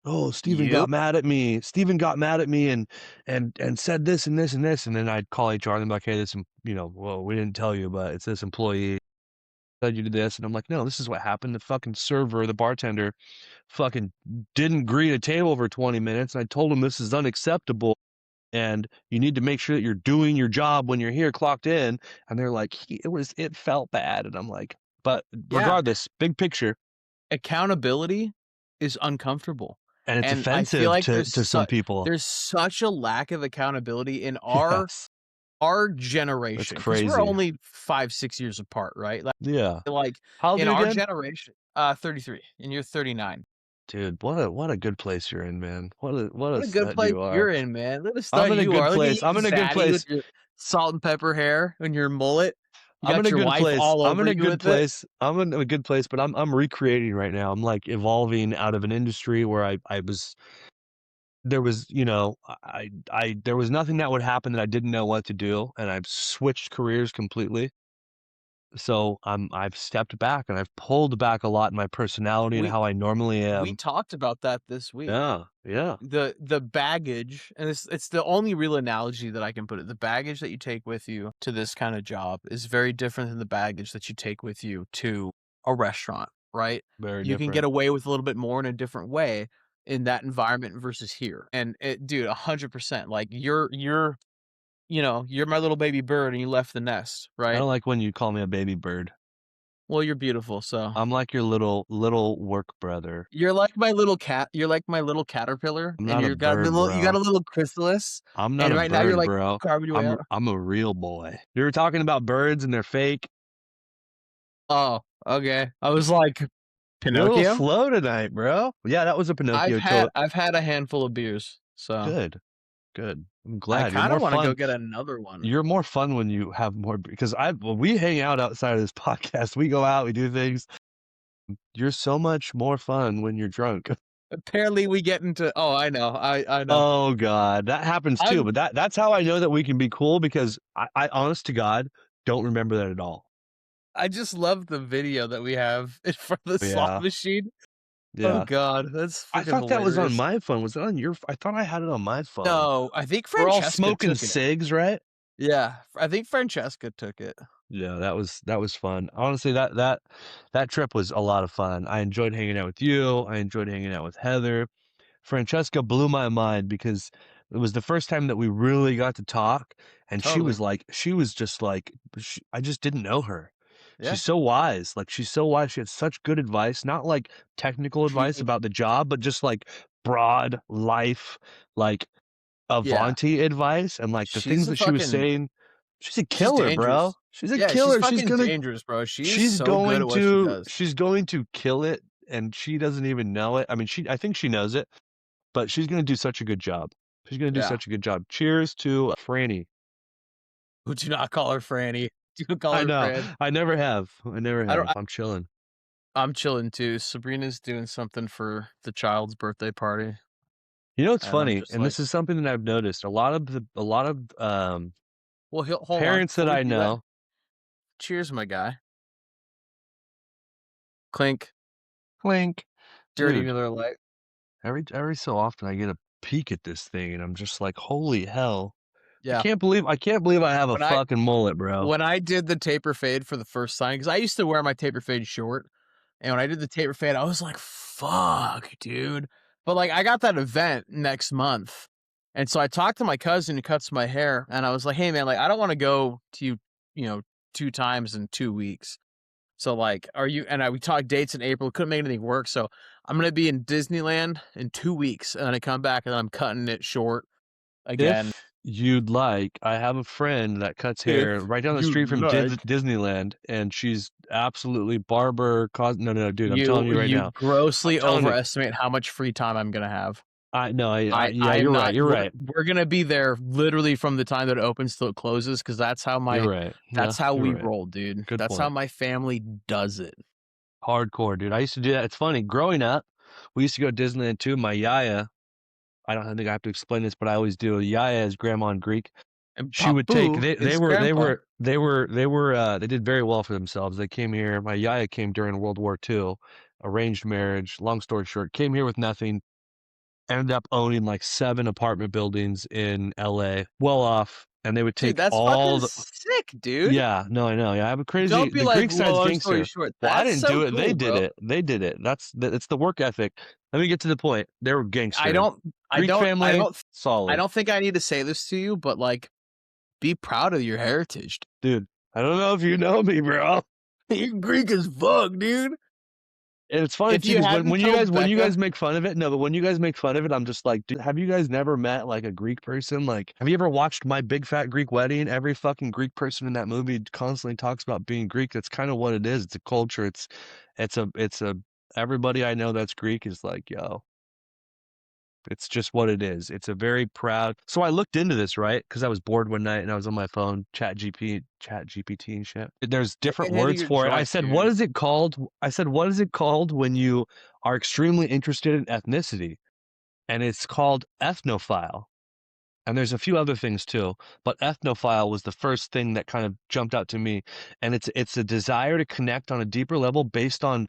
"Oh, Yep. Steven got mad at me and said this and this and this," and then I'd call HR and they'd be like, "Hey, well, we didn't tell you, but it's this employee said you did this," and I'm like, "No, this is what happened. The fucking server, the bartender fucking didn't greet a table for 20 minutes, and I told him this is unacceptable, and you need to make sure that you're doing your job when you're here clocked in," and they're like, "It felt bad," and I'm like, but Yeah. regardless, big picture, Accountability is uncomfortable. and it's And I feel offensive like to some people. there's such a lack of accountability in Yes, our that's generation because we're crazy. only 5, 6 years apart, right? Yeah. Like How old are in you our again? generation, 33, and you're 39. Dude, what a good place you're in, man. What a What a good stud place you you're are. in, man. Look at the I'm stud in a you good are. Look at place. you, I'm in a good zaddy, with place. your salt and pepper hair and your mullet. You I'm in got a your good wife place. all I'm over in a you good with it. place. I'm in a good place, but I'm recreating right now. I'm, like, evolving out of an industry where I was there was, there was nothing that would happen that I didn't know what to do, and I've switched careers completely. So I've stepped back and I've pulled back a lot in my personality and We how I normally we am. talked about that this week. Yeah, yeah, The baggage, and it's the only real analogy that I can put it. The baggage that you take with you to this kind of job is very different than the baggage that you take with you to a restaurant, right? very You can get different. away with a little bit more in a different way in that environment versus here. And dude, 100%. Like you're my little baby bird and you left the nest, I right? don't like when you call me a baby bird. Well, you're beautiful, so I'm like your little work brother. you're like my little cat. You're like my little caterpillar, I'm and not a bird, you got a bro. little chrysalis, I'm not and a right now you're bird, like bro. carving your way I'm out. I'm a real boy. You were talking about birds and they're fake. Oh, okay. I was like, You're a little Pinocchio? slow tonight, bro. Yeah, that was a Pinocchio tote. I've had a handful of beers, so Good, good. I'm I glad. You're kinda more wanna go fun. get another one. You're more fun when you have more because when we hang out outside of this podcast. We go out, we do things. You're so much more fun when you're drunk. Apparently we get into I know. Oh god, that happens too, I'm but that's how I know that we can be cool because I honest to God don't remember that at all. I just love the video that we have in front of the slot Yeah, machine. Oh yeah. god, that's I freaking thought that was on hilarious. my phone. Was it on your I thought I had it on my phone. No, I think We're all Francesca smoking took it. cigs, right? Yeah, I think Francesca took it. Yeah, that was fun. Honestly, that trip was a lot of fun. I enjoyed hanging out with you. I enjoyed hanging out with Heather. Francesca blew my mind because it was the first time that we really got to talk, and Totally. she was just like, I just didn't know her. Yeah. She's so wise. Like, she's so wise. She had such good advice, not like technical advice She about the job, but just like broad life, like yeah. Avanti advice and like the things She's a that she was fucking saying. She's a she's killer, bro. dangerous. She's a Yeah, she's killer. fucking dangerous, bro. She is so good at what she does. She's going to kill it and she doesn't even know it. I mean, I think she knows it, but she's gonna do such a good job. She's gonna do Yeah. such a good job. Cheers to Franny. Would you not call her Franny? Do you call I her know. Fran? I never have. I never I don't have. I'm chilling. I'm chilling too. Sabrina's doing something for the child's birthday party, You know what's and I'm funny? just And like, this is something that I've noticed. A lot of "Well, he'll hold on parents that before we I do that. know. Cheers, my guy. Clink. Clink. Dirty Dude, Miller Lite." every so often I get a peek at this thing and I'm just like, holy hell. Yeah. I can't believe I have a When I fucking mullet, bro. when I did the taper fade for the first time, because I used to wear my taper fade short, and when I did the taper fade, I was like, "Fuck, dude." But, like, I got that event next month, and so I talked to my cousin who cuts my hair, and I was like, "Hey, man, like, I don't wanna go to you, you know, 2 times in 2 weeks. So, like, are you" and we talked dates in April, couldn't make anything work, so I'm gonna be in Disneyland in 2 weeks, and then I come back, and I'm cutting it short If again. you'd like. I have a friend that cuts hair If right down the you'd street from like. Disneyland, and she's absolutely barber cos no, no, dude, I'm telling You you right you now. I'm grossly telling you. overestimate how much free time I'm gonna have. I no, I yeah, I am you're right, not you're right, we're gonna be there literally from the time that it opens till it closes, because you're right. Yeah, that's how you're we right. roll, dude. Good That's how point. my family does it. Hardcore, dude. I used to do that. It's funny, growing up, we used to go to Disneyland too. My yaya, I think I have to explain this, but I always do. Yaya is grandma in Greek. And She would take Papu is grandpa. they did very well for themselves. They came here. My yaya came during World War II, arranged marriage. Long story short, came here with nothing, ended up owning like 7 apartment buildings in LA, well off, and they would Dude, take that's all fucking the sick, dude. yeah, no, I know. Yeah, I have a Don't crazy be the like, Greek well, side's long story gangster. short. Well, I That's didn't so do it. They cool, did bro. it. They did it. It's the work ethic. Let me get to the point. They were I gangster. don't I Greek don't I family, don't I solid. don't think I need to say this to you, but like, be proud of your heritage. Dude, I don't know if you know me, bro. You're Greek as fuck, dude. And it's funny If too, you because hadn't when told when you Becca, guys make fun of it, no, but when you guys make fun of it, I'm just like, dude, have you guys never met like a Greek person? Like, have you ever watched My Big Fat Greek Wedding? Every fucking Greek person in that movie constantly talks about being Greek. That's kind of what it is. It's a culture. It's a everybody I know that's Greek is like, yo, it's just what it is. It's a very proud. So I looked into this, right? Because I was bored one night and I was on my phone, Chat GPT and shit. There's I different can handle words your for it. I joint, said, what dude. is it called? I said, what is it called when you are extremely interested in ethnicity? And it's called ethnophile. And there's a few other things too, but ethnophile was the first thing that kind of jumped out to me. And it's a desire to connect on a deeper level based on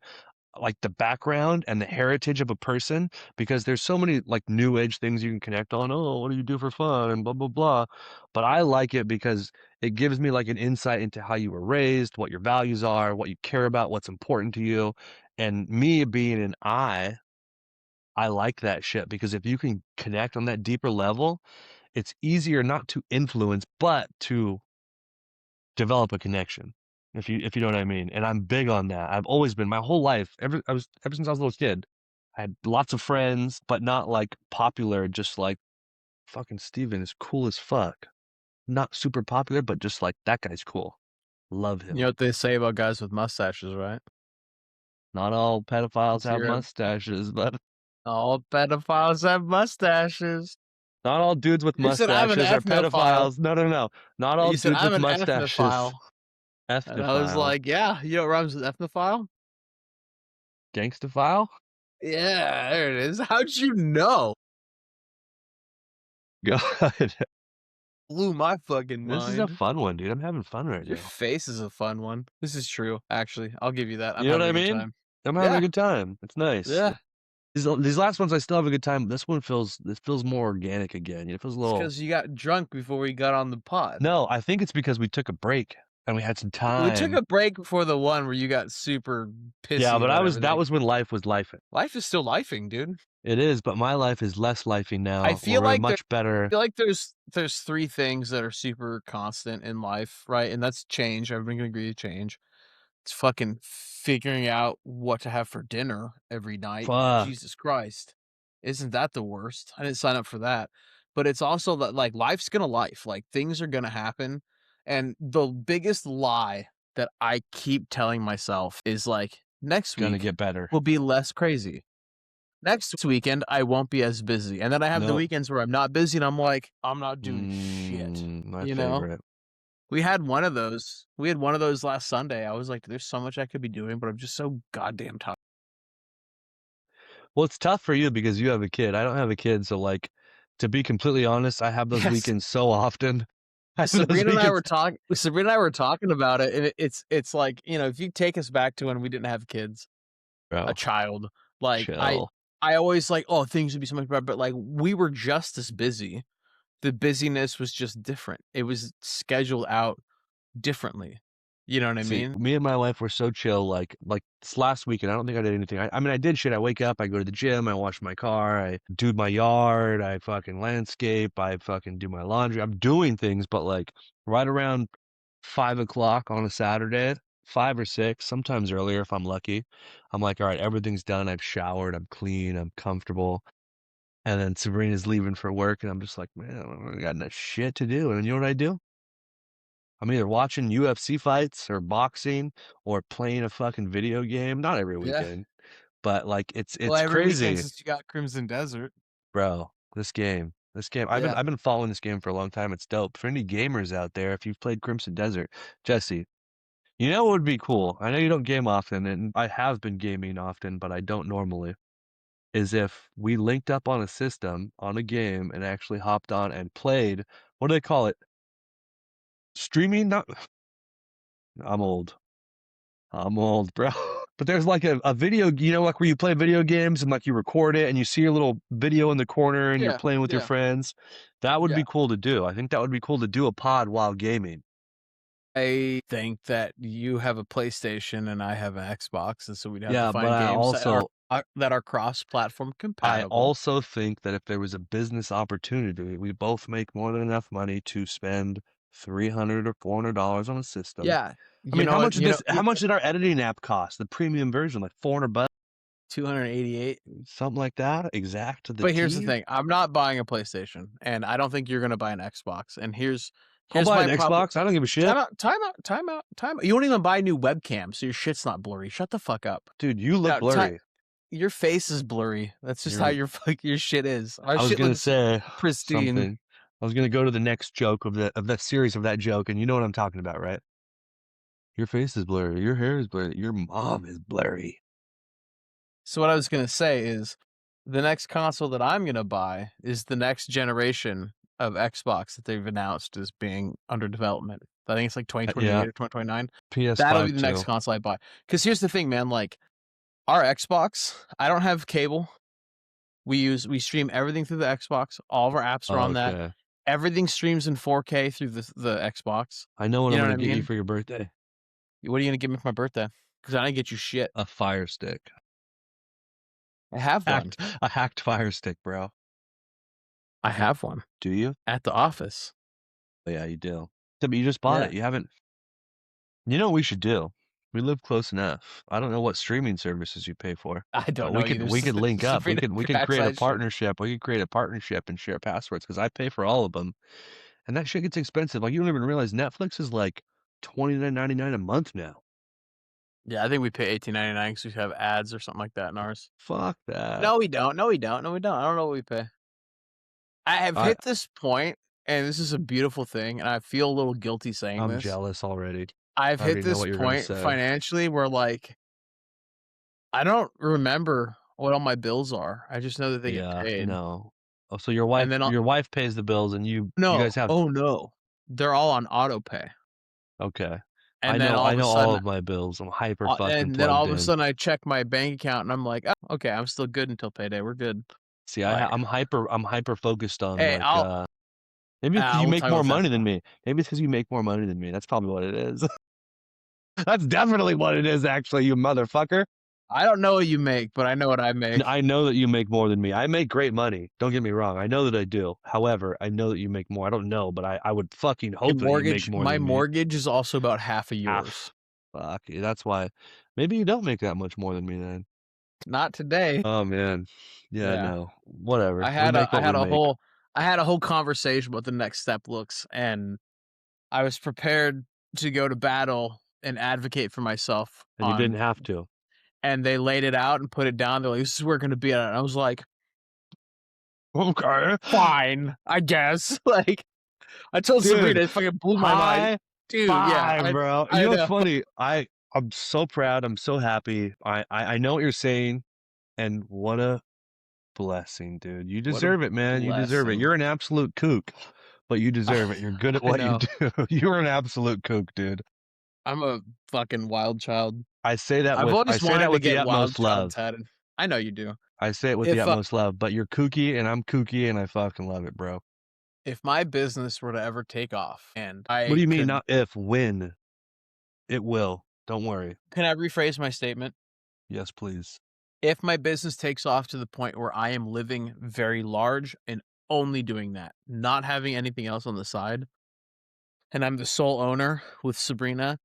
like the background and the heritage of a person, because there's so many like new age things you can connect on. Oh, what do you do for fun and blah blah blah. But I like it because it gives me like an insight into how you were raised, what your values are, what you care about, what's important to you. And me being an I like that shit because if you can connect on that deeper level, it's easier not to influence but to develop a connection. If you know what I mean. And I'm big on that. I've always been my whole life. Ever since I was a little kid. I had lots of friends, but not like popular, just like fucking Steven is cool as fuck. Not super popular, but just like that guy's cool. Love You know him. what they say about guys with mustaches, right? Not all pedophiles It's have your mustaches, but all pedophiles have mustaches. not all dudes with You said I'm an mustaches are ethnophile. pedophiles. No, no, no. Not all You said dudes I'm with an mustaches. ethnophile. And I was Ethnophile. like, yeah, you know what rhymes with ethnophile? Gangstophile? Yeah, there it is. How'd you know? God. Blew my fucking This is a mind. fun one, dude. I'm having fun right Your now. face is a fun one. This is true, actually. I'll give you that. I'm You know what having I a good mean? time. I'm having a Yeah, good time. It's nice. yeah. These last ones I still have a good time, but this feels more organic again. It feels a It's little because you got drunk before we got on the pod. no, I think it's because we took a break and we had some We took time. a break before the one where you got super Yeah, pissy but about that everything. was when life was life. Life is still lifing, dude. It is, but my life is less lifey I now. feel We're like there much better. feel like there's 3 things that are super constant in life, right? And that's change. Everyone can agree to change. It's fucking figuring out what to have for dinner every night. Fuck. Jesus Christ. Isn't that the worst? I didn't sign up for that. But it's also that like life's gonna life. Like things are gonna happen. And the biggest lie that I keep telling myself is like next Gonna week get better. will be less crazy. Next weekend I won't be as busy. And then I have the Nope. weekends where I'm not busy and I'm like, I'm not doing shit. My You know? favorite. We had one of those. We had one of those last Sunday. I was like, "There's so much I could be doing, but I'm just so goddamn tired." Well, it's tough for you because you have a kid. I don't have a kid, so like to be completely honest, I have those Yes, weekends so often. I have those weekends. Sabrina and I were talking about it, and it's like, if you take us back to when we didn't have kids, a Bro, child, like, chill. I always like, "Oh, things would be so much better," but, like, we were just as busy. The busyness was just different. It was scheduled out differently. You know what I See, mean? me and my wife were so chill. Like this last weekend, I don't think I did anything. I mean, I did shit. I wake up, I go to the gym, I wash my car, I do my yard, I fucking landscape, I fucking do my laundry. I'm doing things, but like right around 5 o'clock on a Saturday, 5 or 6, sometimes earlier if I'm lucky. I'm like, all right, everything's done. I've showered, I'm clean, I'm comfortable. And then Sabrina's leaving for work, and I'm just like, "Man, I got enough shit to do." And you know what I do? I'm either watching UFC fights or boxing or playing a fucking video game, not every Yeah. weekend, but, like, Well, it's every weekend crazy, since you got Crimson Desert. bro. This game, Yeah. I've been following this game for a long time, it's dope. For any gamers out there, if you've played Crimson Desert, Jesse, you know what would be cool? I know you don't game often, and I have been gaming often, but I don't normally, is if we linked up on a system, on a game, and actually hopped on and played what do they call it? Streaming? Not I'm old. I'm old, bro. But there's like a video, like where you play video games and like you record it and you see your little video in the corner and you're Yeah. playing with your Yeah. friends. That would Yeah. be cool to do. I think that would be cool to do a pod while gaming. I think that you have a PlayStation and I have an Xbox, and so we'd have to Yeah, but find games that are cross-platform I compatible. also think that if there was a business opportunity, we both make more than enough money to spend 300 or $400 on a system. Yeah. I mean, how You much did our editing app cost? The premium version, like 400 bucks, 288. something like that, exact to the But here's the T? thing, I'm not buying a PlayStation, and I don't think you're gonna buy an Xbox, and I'll here's buy my an problem. Xbox, I don't give a shit. Time out. You won't even buy a new webcam, so your shit's not blurry. Shut the fuck up. Dude, you look Now, blurry. your face is blurry. That's just how You're your shit is. Our I was shit gonna looks say pristine. something. I was gonna go to the next joke of the series of that joke, and you know what I'm talking about, right? Your face is blurry, your hair is blurry, your mom is blurry. So what I was gonna say is, the next console that I'm gonna buy is the next generation of Xbox that they've announced as being under development. I think it's like Yeah, 2028 or 2029. That'll be PS5 the next too. console I buy. Because here's the thing, man, like, our Xbox, I don't have cable. We stream everything through the Xbox. All of our apps are on that. Okay. Everything streams in 4K through the Xbox. I know what You I'm know what gonna I get you mean? for your birthday. What are you gonna give me for my birthday? Because I didn't get you shit. A Fire Stick. I have one. A hacked Fire Stick, bro. I have one Do you? at the office. Oh, yeah, you do. Yeah, but you just bought Yeah. it, you haven't you know what we should do? We live close enough. I don't know what streaming services you pay for, I don't but know either. we could link up. Sabrina We could cracks create a that shit. partnership. We could create a partnership and share passwords because I pay for all of them, and that shit gets expensive. Like, you don't even realize Netflix is like 29.99 a month now. Yeah, I think we pay 18.99 because we have ads or something like that in ours. Fuck that. No, we don't. No, we don't. No, we don't. I don't know what we pay. I have I hit this point, and this is a beautiful thing, and I feel a little guilty saying I'm this. jealous already. I've I hit already know this what you're gonna point say. financially where, like, I don't remember what all my bills are. I just know that they get Yeah, paid, no. Oh, so and then I'll your wife pays the bills and you no. guys have Oh, no. They're all on auto pay, okay. and then all I of a know all sudden of my bills. I'm hyper fucking and then all plugged of a in. sudden I check my bank account and I'm like, "Oh, okay, I'm still good until payday. We're good." See, Like, I'm hyper focused on, "Hey, like, maybe it's 'cause you we'll make talk more about that money tomorrow." than me. Maybe it's 'cause you make more money than me. That's probably what it is. That's definitely what it is, actually, you motherfucker. I don't know what you make, but I know what I make. I know that you make more than me. I make great money. Don't get me wrong. I know that I do. However, I know that you make more. I don't know, but I would fucking hope that you make more My than me. mortgage is also about half of Ah, yours. fuck. That's why. Maybe you don't make that much more than me then. Not today. Oh, man. Yeah, Yeah. no. Whatever. We make I what we had a make. whole conversation what the next step looks, and I was prepared to go to battle and advocate for myself And you didn't on have to. and they laid it out and put it down. They're like, "This is where we're gonna be at." And I was like, Okay. "Fine, I guess." Like, I told Sabrina, Dude, it fucking blew my mind. high Dude, yeah, five, bro. You I know what's know. funny? I'm so proud. I'm so happy. I know what you're saying, and what a blessing, dude. You What a deserve it, man. You deserve it. blessing. You're an absolute kook, but you deserve it. You're good at I what you know. do. You're an absolute kook, dude. I'm a fucking wild child. I say that Wanted to with the get wild utmost child love. tatted. I know you do. I say it with the If, utmost love, but you're kooky and I'm kooky and I fucking love it, bro. if my business were to ever take off and What do I you mean could not if, when? It will. Don't worry. can I rephrase my statement? Yes, please. If my business takes off to the point where I am living very large and only doing that, not having anything else on the side, and I'm the sole owner with Sabrina,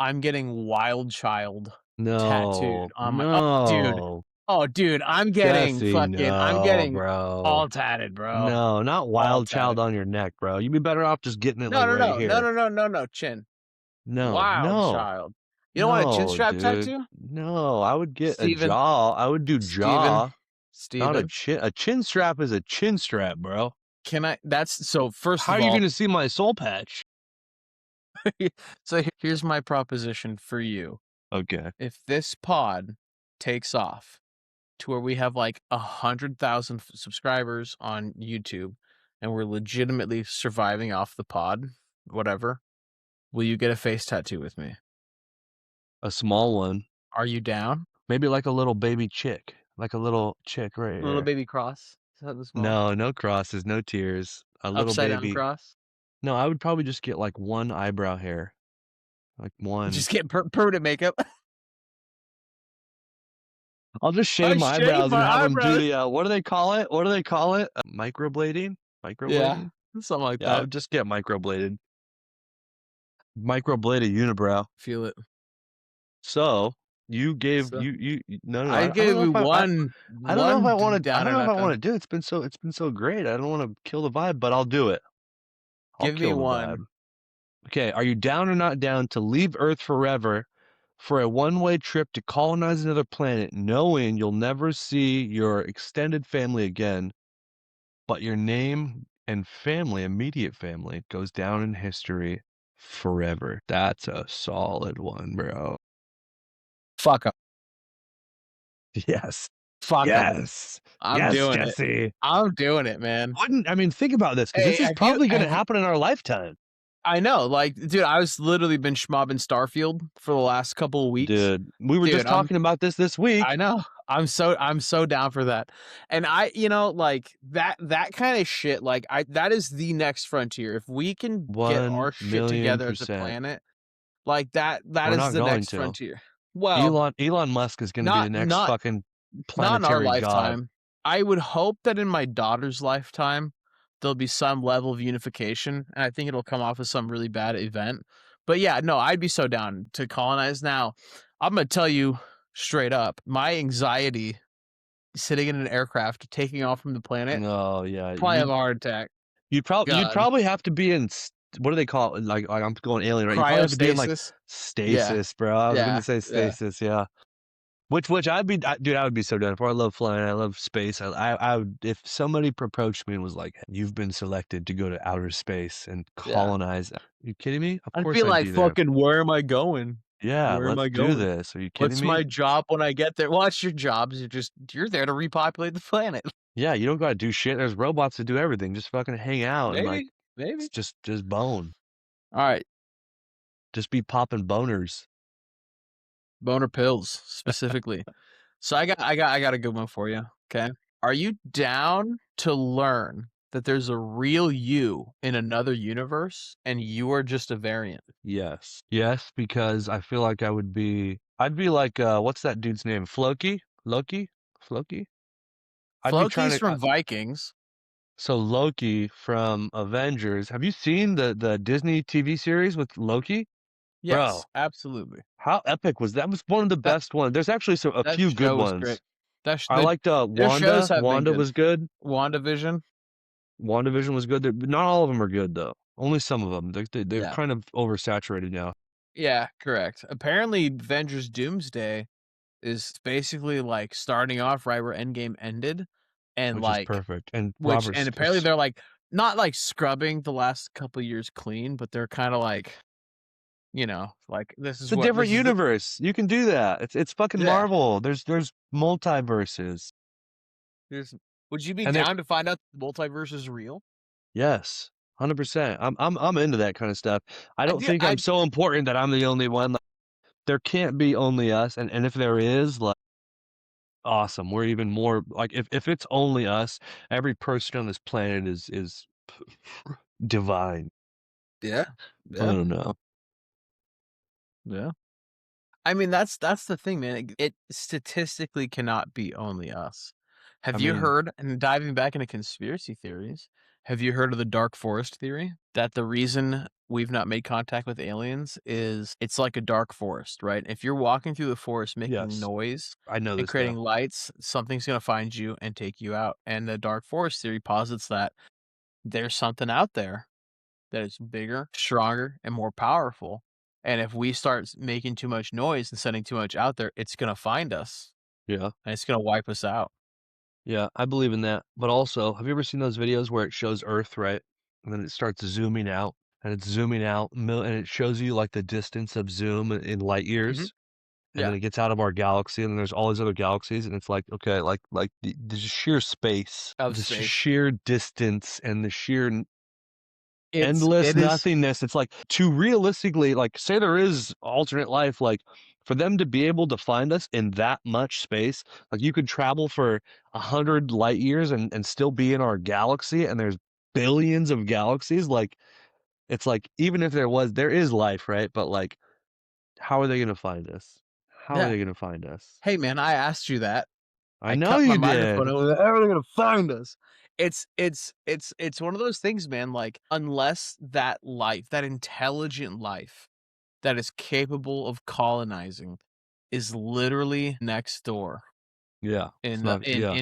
I'm getting wild child tattooed No. on my oh, dude, No. Oh, dude, Jesse, I'm no, getting bro. all tatted, bro. No, not All wild child tatted. on your neck, bro. You'd be better off just getting it, No, like, no, right no, no, here. no, no, no, no, chin. No, Wild no, child. You don't want a chin no, strap dude. tattoo? No, I would get a Steven, jaw. I would do Steven, jaw, not a Steven. chin. A chin strap is a chin strap, bro. Can I that's so first How of are you all, gonna see my soul patch? so here's my proposition for you. Okay. If this pod takes off to where we have like 100,000 subscribers on YouTube and we're legitimately surviving off the pod, whatever, will you get a face tattoo with me? A small one. Are you down? Maybe like a little baby chick. Like a little chick right Little here. baby cross? Is that the small? No, no crosses, no tears. A little Upside down baby. cross? No, I would probably just get like one eyebrow hair. Like one. Just get permanent makeup. I'll just shave I my shaved eyebrows and my have them do eyebrows. the, what do they call it? What do they call it? Microblading? Yeah, Microblading? something like Yeah, I that. would just get microbladed. Microbladed unibrow. Feel it. So, So no, no, I I don't gave know you if one I down don't or know if not I down. wanna do it. It's been so great. I don't wanna kill the vibe, but I'll do it. I'll Give me kill the vibe. one. Okay, are you down or not down to leave Earth forever for a one-way trip to colonize another planet, knowing you'll never see your extended family again, but your name and family, immediate family, goes down in history forever? That's a solid one, bro. Fuck 'em. Yes. Fuck 'em. Yes. I'm Yes, doing it. Jesse. I'm doing it, man. Wouldn't I mean, think about this, because Hey, this is probably gonna happen in our lifetime. I know, like, dude, I was literally been schmobbing Starfield for the last couple of weeks. Dude, we were Dude, just talking about this week. I know. I'm so down for that. And like that kind of shit, like that is the next frontier. If we can get our shit together as a 1,000,000%. planet, like that We're is not the going next to. frontier. Well, Elon Musk is gonna be not the next not fucking not in our planetary god. lifetime. I would hope that in my daughter's lifetime, there'll be some level of unification, and I think it'll come off as some really bad event. But yeah, no, I'd be so down to colonize. Now, I'm gonna tell you straight up, my anxiety sitting in an aircraft taking off from the planet, Oh, yeah, probably have a heart attack. you'd God, probably have to be in what do they call it? Like, I'm going alien, right? You probably have to be in, like, cryostasis. Yeah, stasis, bro. I was gonna yeah, say yeah, stasis, yeah. Which dude, I would be so down for. I love flying, I love space. I would, if somebody approached me and was like, "You've been selected to go to outer space and yeah. colonize." You kidding me? Of I'd course be I'd like, be there. fucking, where am I going? Yeah, Where am let's I do going? this. Are you kidding What's me? my job when I get there? What's your jobs? You're there to repopulate the planet. Yeah, you don't gotta do shit. There's robots that do everything. Just fucking hang out and, like, Maybe, maybe. just bone. All right, Just be popping boners. boner pills specifically. So I got a good one for you. Okay, are you down to learn that there's a real you in another universe and you are just a variant? Yes. Yes, because I feel like I'd be like, what's that dude's name? Floki? Loki? Floki? I'd be trying Floki's to, from Vikings. so Loki from Avengers. Have you seen the Disney TV series with Loki? Bro, Yes, absolutely. how epic was that? That was one of the That best ones. There's actually a that few good show was great. ones. That's I liked, their shows Wanda. have been Wanda good. was good. WandaVision. WandaVision was good. Not all of them are good though. Only some of them. They're Yeah. kind of oversaturated now, Yeah, correct. Apparently, Avengers Doomsday is basically like starting off right where Endgame ended, and which is like perfect. And which and apparently they're like not like scrubbing the last couple years clean, but they're kind of like like it's a different this is the universe. You can do that. It's fucking yeah. Marvel. There's multiverses. There's would you be And they're down to find out the multiverse is real? yes, 100%. I'm into that kind of stuff. I I don't do. think I'm so important that I'm the only one. Like, there can't be only us, and if there is, like, awesome. We're even more like, if it's only us, every person on this planet is divine. Yeah. I Yeah. don't know. Yeah. I mean, that's the thing, man. It statistically cannot be only us. I Have you mean, heard, and diving back into conspiracy theories, have you heard of the dark forest theory? That the reason we've not made contact with aliens is it's like a dark forest, right? If you're walking through the forest making yes, noise I know and this creating now. lights, something's gonna find you and take you out. And the dark forest theory posits that there's something out there that is bigger, stronger, and more powerful. And if we start making too much noise and sending too much out there, it's gonna find us Yeah. and it's gonna wipe us out. Yeah, I believe in that. But also, have you ever seen those videos where it shows Earth, right? And then it starts zooming out and it's zooming out and it shows you like the distance of zoom in light Mhm. years. And then Yeah. it gets out of our galaxy and then there's all these other galaxies and it's like, okay, like the sheer space, Of the space. sheer distance and the sheer endless It is nothingness. It's like to realistically, like, say there is alternate life, like, for them to be able to find us in that much space, like, you could travel for 100 light years and still be in our galaxy, and there's billions of galaxies, like, it's like, even if there is life, right? But, like, how are they gonna find us? How are yeah. they gonna find us? Hey, man, I asked you that. I I know cut my you microphone did. over there. How are they gonna find us? It's one of those things, man, like, unless that life, that intelligent life that is capable of colonizing is literally next door Yeah, it's in the not yeah,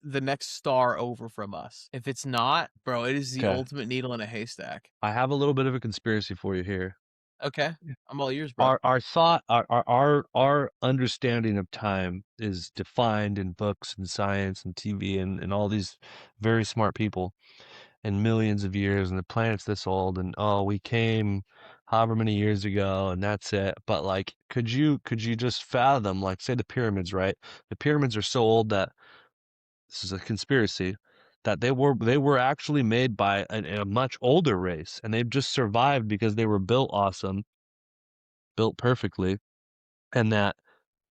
the next star over from us. If it's not, bro, it is the okay. ultimate needle in a haystack. I have a little bit of a conspiracy for you here. Okay. I'm all ears, bro. Our thought our understanding of time is defined in books and science and TV and all these very smart people and millions of years and the planet's this old and oh we came however many years ago and that's it. But like could you just fathom like say the pyramids, right? The pyramids are so old that this is a conspiracy that they were actually made by a much older race and they've just survived because they were built awesome, built perfectly and that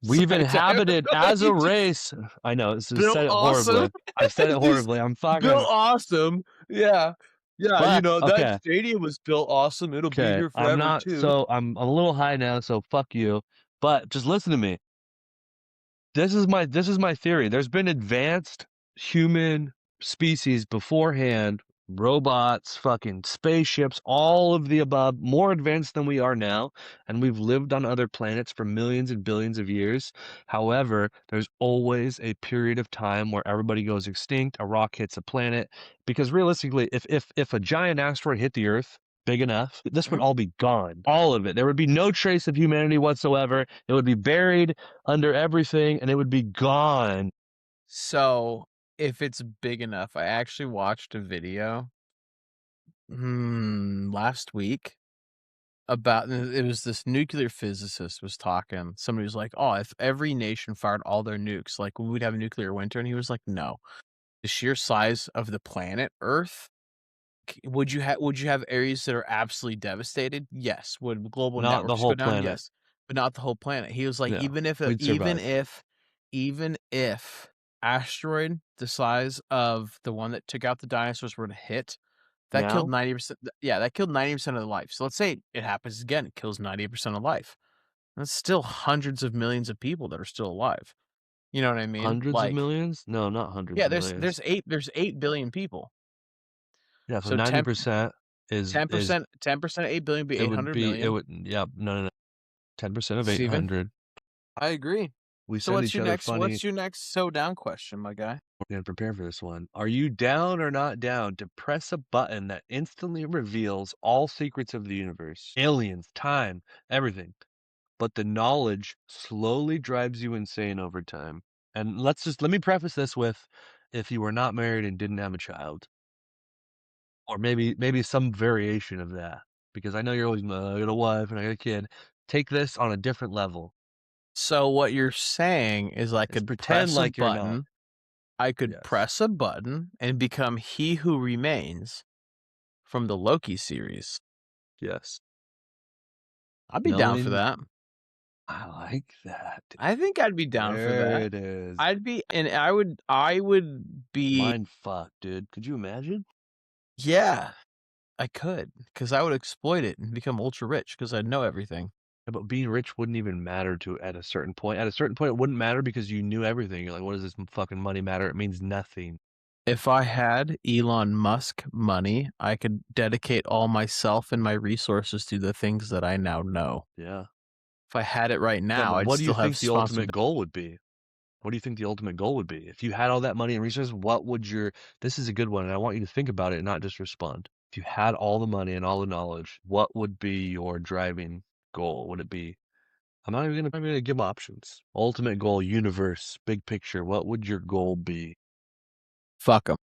we've Sorry, time. inhabited as a You just race. I know, this is built said it awesome. horribly. I've said it Just horribly. I'm built fucking awesome. Yeah. Yeah, but that okay, stadium was built awesome. It'll be okay. here forever too. I'm a little high now, so fuck you. But just listen to me. This is my theory. There's been advanced human species beforehand, robots, fucking spaceships, all of the above, more advanced than we are now, and we've lived on other planets for millions and billions of years. However, there's always a period of time where everybody goes extinct, a rock hits a planet, because realistically, if a giant asteroid hit the Earth big enough, this would Mhm. all be gone. All of it. There would be no trace of humanity whatsoever. It would be buried under everything and it would be gone. So, if it's big enough, I actually watched a video, last week about it was this nuclear physicist was talking. Somebody was like, "Oh, if every nation fired all their nukes, like, we'd have a nuclear winter," and he was like, "No. The sheer size of the planet Earth, would you have areas that are absolutely devastated? Yes. Would global Not the networks go whole down? planet. Yes, but not the whole planet." He was like, No. "Even if a We'd survive. even if asteroid the size of the one that took out the dinosaurs were to hit, that killed Now, 90%, yeah, that killed 90% of the life. So let's say it happens again, it kills 90% of life. That's still hundreds of millions of people that are still alive. You know what I mean? hundreds of Like, millions? No, not hundreds yeah, of millions. there's 8 billion people. Yeah, so So 10 90% is 10% of 8 billion would be it eight would hundred be it million. would yeah, no. 10% of Steven, 800. I agree. We So send each other funny what's your next so down question, my guy? we're gonna prepare for this one. Are you down or not down to press a button that instantly reveals all secrets of the universe? Aliens, time, everything. But the knowledge slowly drives you insane over time. And let me preface this with if you were not married and didn't have a child, or maybe some variation of that, because I know you're always, I got a wife and I got a kid. Take this on a different level. So what you're saying is Is pretend like you're not. I could Yes. press a button and become He Who Remains from the Loki series. Yes. I'd be down for Knowing that. I like that, I dude. think I'd be down for There that. it is. I'd be and I would be Mind fuck, dude. Could you imagine? yeah, I could, because I would exploit it and become ultra rich because 'cause I'd know everything. But being rich wouldn't even matter to at a certain point. At a certain point, it wouldn't matter because you knew everything. You're like, "What does this fucking money matter? It means nothing." If I had Elon Musk money, I could dedicate all myself and my resources to the things that I now know. Yeah. If I had it right Yeah, now, but I'd what do you still have think the ultimate responsibility. goal would be? What do you think the ultimate goal would be? If you had all that money and resources, what would your this is a good one, and I want you to think about it and not just respond. If you had all the money and all the knowledge, what would be your driving goal? Would it be I'm not gonna give options. Ultimate goal, universe, big picture, what would your goal be? Fuck them.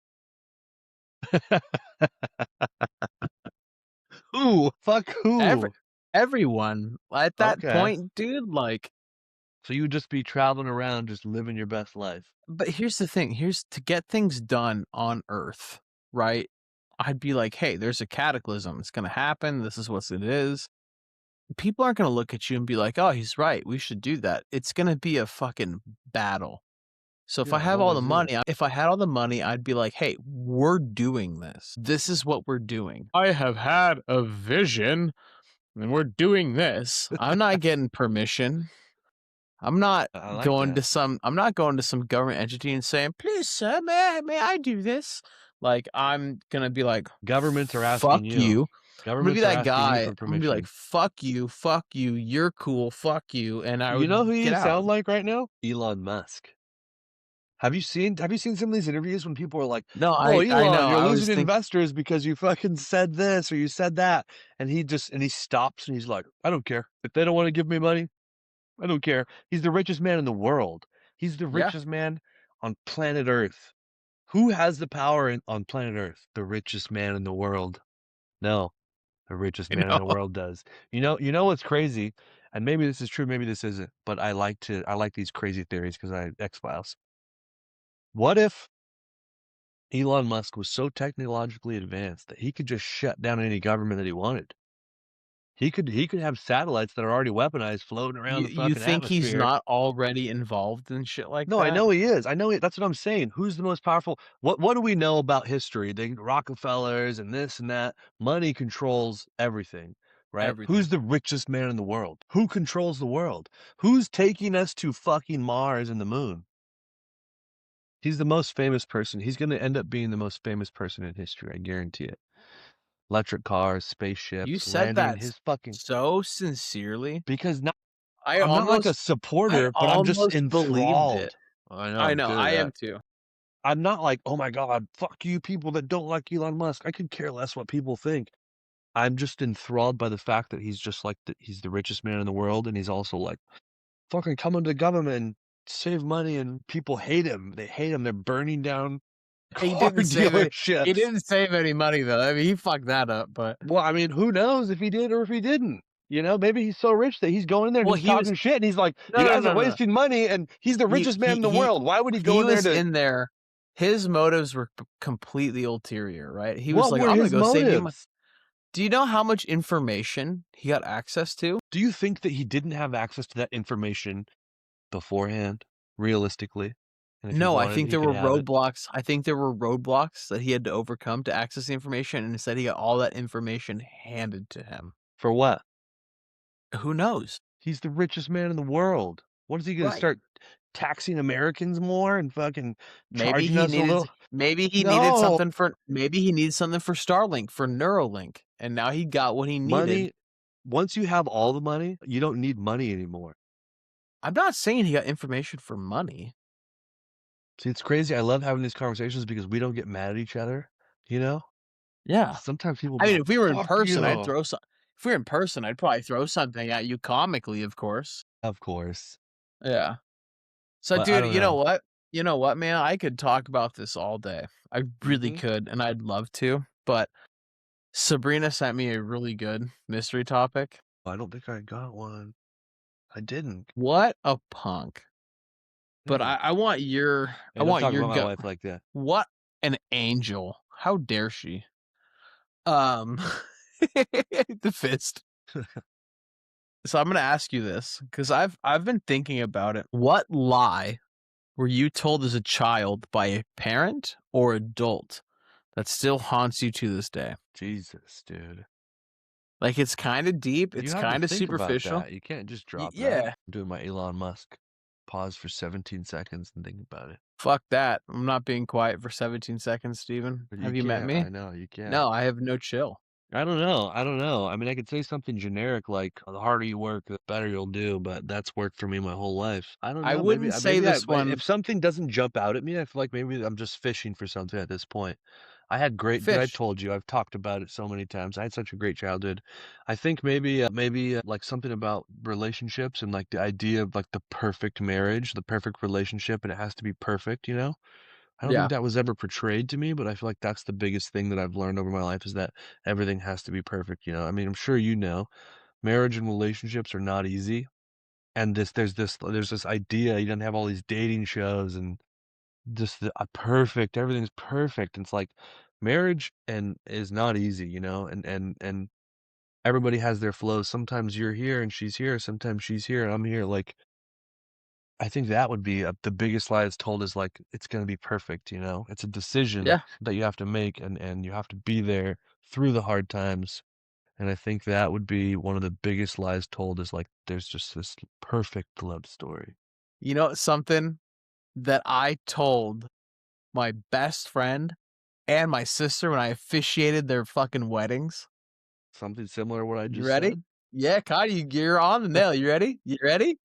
Who? Fuck Every who? everyone at that Okay. point, dude. Like, So you would just be traveling around just living your best life. but here's the thing. Here's to get things done on Earth, right? I'd be like, hey, there's a cataclysm. It's gonna happen. This is what it is. People aren't gonna look at you and be like, oh, he's right. We should do that. It's gonna be a fucking battle. So if I Yeah, have what all the was it? money, if I had all the money, I'd be like, "Hey, we're doing this. This is what we're doing. I have had a vision and we're doing this." I'm not getting permission. I'm not I like going to that. some government entity and saying, "Please, sir, may I do this?" Like I'm gonna be like, Governments are "Fuck asking you. you." I'm gonna be Governments are that asking you guy. for I'm gonna be like, permission. fuck you, you're cool, fuck you," and I You know would who get you out. sound like right now? Elon Musk. Have you seen some of these interviews when people are like, No, "Oh, I Elon, know. you're I losing was thinking, investors because you fucking said this or you said that." And he stops and he's like, "I don't care. If they don't want to give me money, I don't care." He's the richest man in the world. He's the yeah, richest man on planet Earth. Who has the power on planet Earth? The richest man in the world. No, the richest I man in know. the world does. You know what's crazy? And maybe this is true, maybe this isn't, but I like these crazy theories because I X-Files. What if Elon Musk was so technologically advanced that he could just shut down any government that he wanted? He could have satellites that are already weaponized floating around the You fucking think he's atmosphere. not already involved in shit like No, I that? know he is. I know that's what I'm saying. Who's the most powerful? What do we know about history? The Rockefellers and this and that. Money controls everything, right? Everything. Who's the richest man in the world? Who controls the world? Who's taking us to fucking Mars and the moon? He's the most famous person. He's going to end up being the most famous person in history. I guarantee it. Electric cars, You spaceships, said landing in that his fucking so sincerely. because now I I'm not like a almost I supporter, but I'm just almost believed it. enthralled. I know I I'm know, good at I am that. too. I'm not like, "Oh my god, fuck you people that don't like Elon Musk." I could care less what people think. I'm just enthralled by the fact that he's just like he's the richest man in the world, and he's also like, "Fucking come into government and save money," and people hate him. They hate him. They're burning down He car didn't save any he dealerships. didn't save any money though. I mean, he fucked that up, but Well, I mean, who knows if he did or if he didn't? Maybe he's so rich that he's going in there and well, he's he was talking shit, and he's like, "You no, no, guys are no, no, no. wasting money," and he's the He richest man he in the he world. Why would he go he in there was to in there. His motives were completely ulterior, right? He was what like, were "I'm gonna his go save you mon." motives? Do you know how much information he got access to? Do you think that he didn't have access to that information beforehand, realistically? And if he No, I wanted, think he there could were have it? roadblocks. I think there were roadblocks that he had to overcome to access the information, and instead he got all that information handed to him. For what? Who knows? He's the richest man in the world. What is he gonna Right. start taxing Americans more and fucking Maybe charging he us a needed little No! maybe he needed something for Starlink, for Neuralink, and now he got what he needed. Money once you have all the money, you don't need money anymore. I'm not saying he got information for money. See, it's crazy. I love having these conversations because we don't get mad at each other, you know? Yeah. Sometimes people I be mean, like, if we were in "Fuck person, you." if we were in person, I'd probably throw something at you comically, of course. Of course. Yeah. So, But I dude, don't you know know. what? You know what, man? I could talk about this all day. I really Mhm. could, and I'd love to. But Sabrina sent me a really good mystery topic. I don't think I got one. I didn't. What a punk. But Hmm. I Hey, don't want talk your about my gut. wife like that. What an angel. How dare she? Um, the fist. So I'm gonna ask you this because I've been thinking about it. What lie were you told as a child by a parent or adult that still haunts you to this day? Jesus, dude. Like, it's kinda deep, You it's have to kinda think about superficial. that. You can't just drop that. Yeah. I'm doing my Elon Musk. Pause for 17 seconds and think about it. Fuck that. I'm not being quiet for 17 seconds, Steven. But you Have you met can't. me? I know, you can't. No, I have no chill. I don't know. I don't know. I mean, I could say something generic like, "The harder you work, the better you'll do," but that's worked for me my whole life. I don't I know. Maybe, wouldn't say this if one something doesn't jump out at me, I feel like maybe I'm just fishing for something at this point. I had great, dude. I fish. told you, I've talked about it so many times. I had such a great childhood. I think maybe like something about relationships and like the idea of like the perfect marriage, the perfect relationship, and it has to be perfect, you know? I don't think Yeah. that was ever portrayed to me, but I feel like that's the biggest thing that I've learned over my life is that everything has to be perfect, you know? I mean, I'm sure you know, marriage and relationships are not easy. And there's this idea, you don't have all these dating shows and just perfect, everything's perfect. And it's like marriage and is not easy, you know? And everybody has their flows. Sometimes you're here and she's here, sometimes she's here and I'm here. Like I think that would be the biggest lie that's told is like, it's gonna be perfect, you know? It's a decision Yeah. that you have to make and you have to be there through the hard times. And I think that would be one of the biggest lies told is like, there's just this perfect love story. You know something that I told my best friend and my sister when I officiated their fucking weddings? Something similar to what I You just ready? said? Yeah, Connie, you're on the nail. You ready? You ready?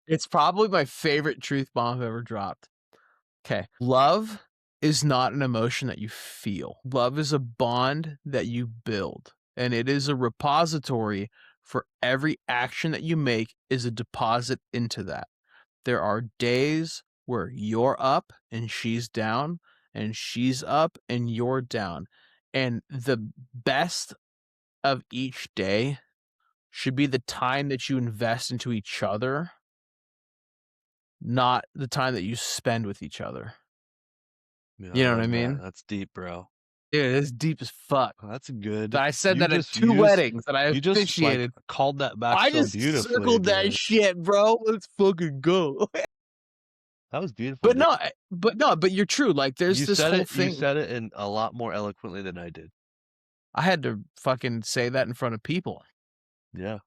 It's probably my favorite truth bomb I've ever dropped. Okay. Love is not an emotion that you feel. Love is a bond that you build, and it is a repository for every action that you make is a deposit into that. There are days where you're up and she's down, and she's up and you're down. And the best of each day should be the time that you invest into each other, not the time that you spend with each other. Yeah, You I know what I love that. mean? That's deep, bro. Dude, it's deep as fuck. That's good. But I said You that at just 2 you just weddings that I you just like officiated. called that back I so just beautifully, circled that dude. shit, bro. Let's fucking go. That was beautiful, But dude. no, but you're true. Like, there's this whole You thing. said it in a lot more eloquently than I did. I had to fucking say that in front of people. Yeah.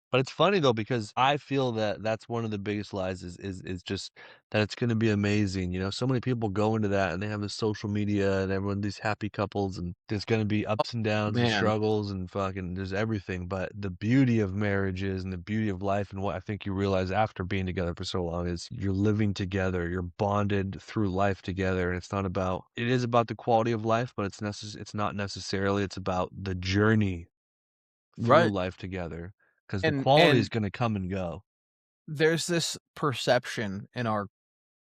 But it's funny though because I feel that that's one of the biggest lies is just that it's gonna be amazing, you know? So many people go into that and they have this social media and everyone these happy couples and there's gonna be ups and downs and Man, struggles and fucking there's everything. But the beauty of marriages and the beauty of life and what I think you realize after being together for so long is you're living together, you're bonded through life together. And it's not about it is about the quality of life, but it's not necessarily, it's about the journey through right. life together, because the quality is And gonna come and go. there's this perception in our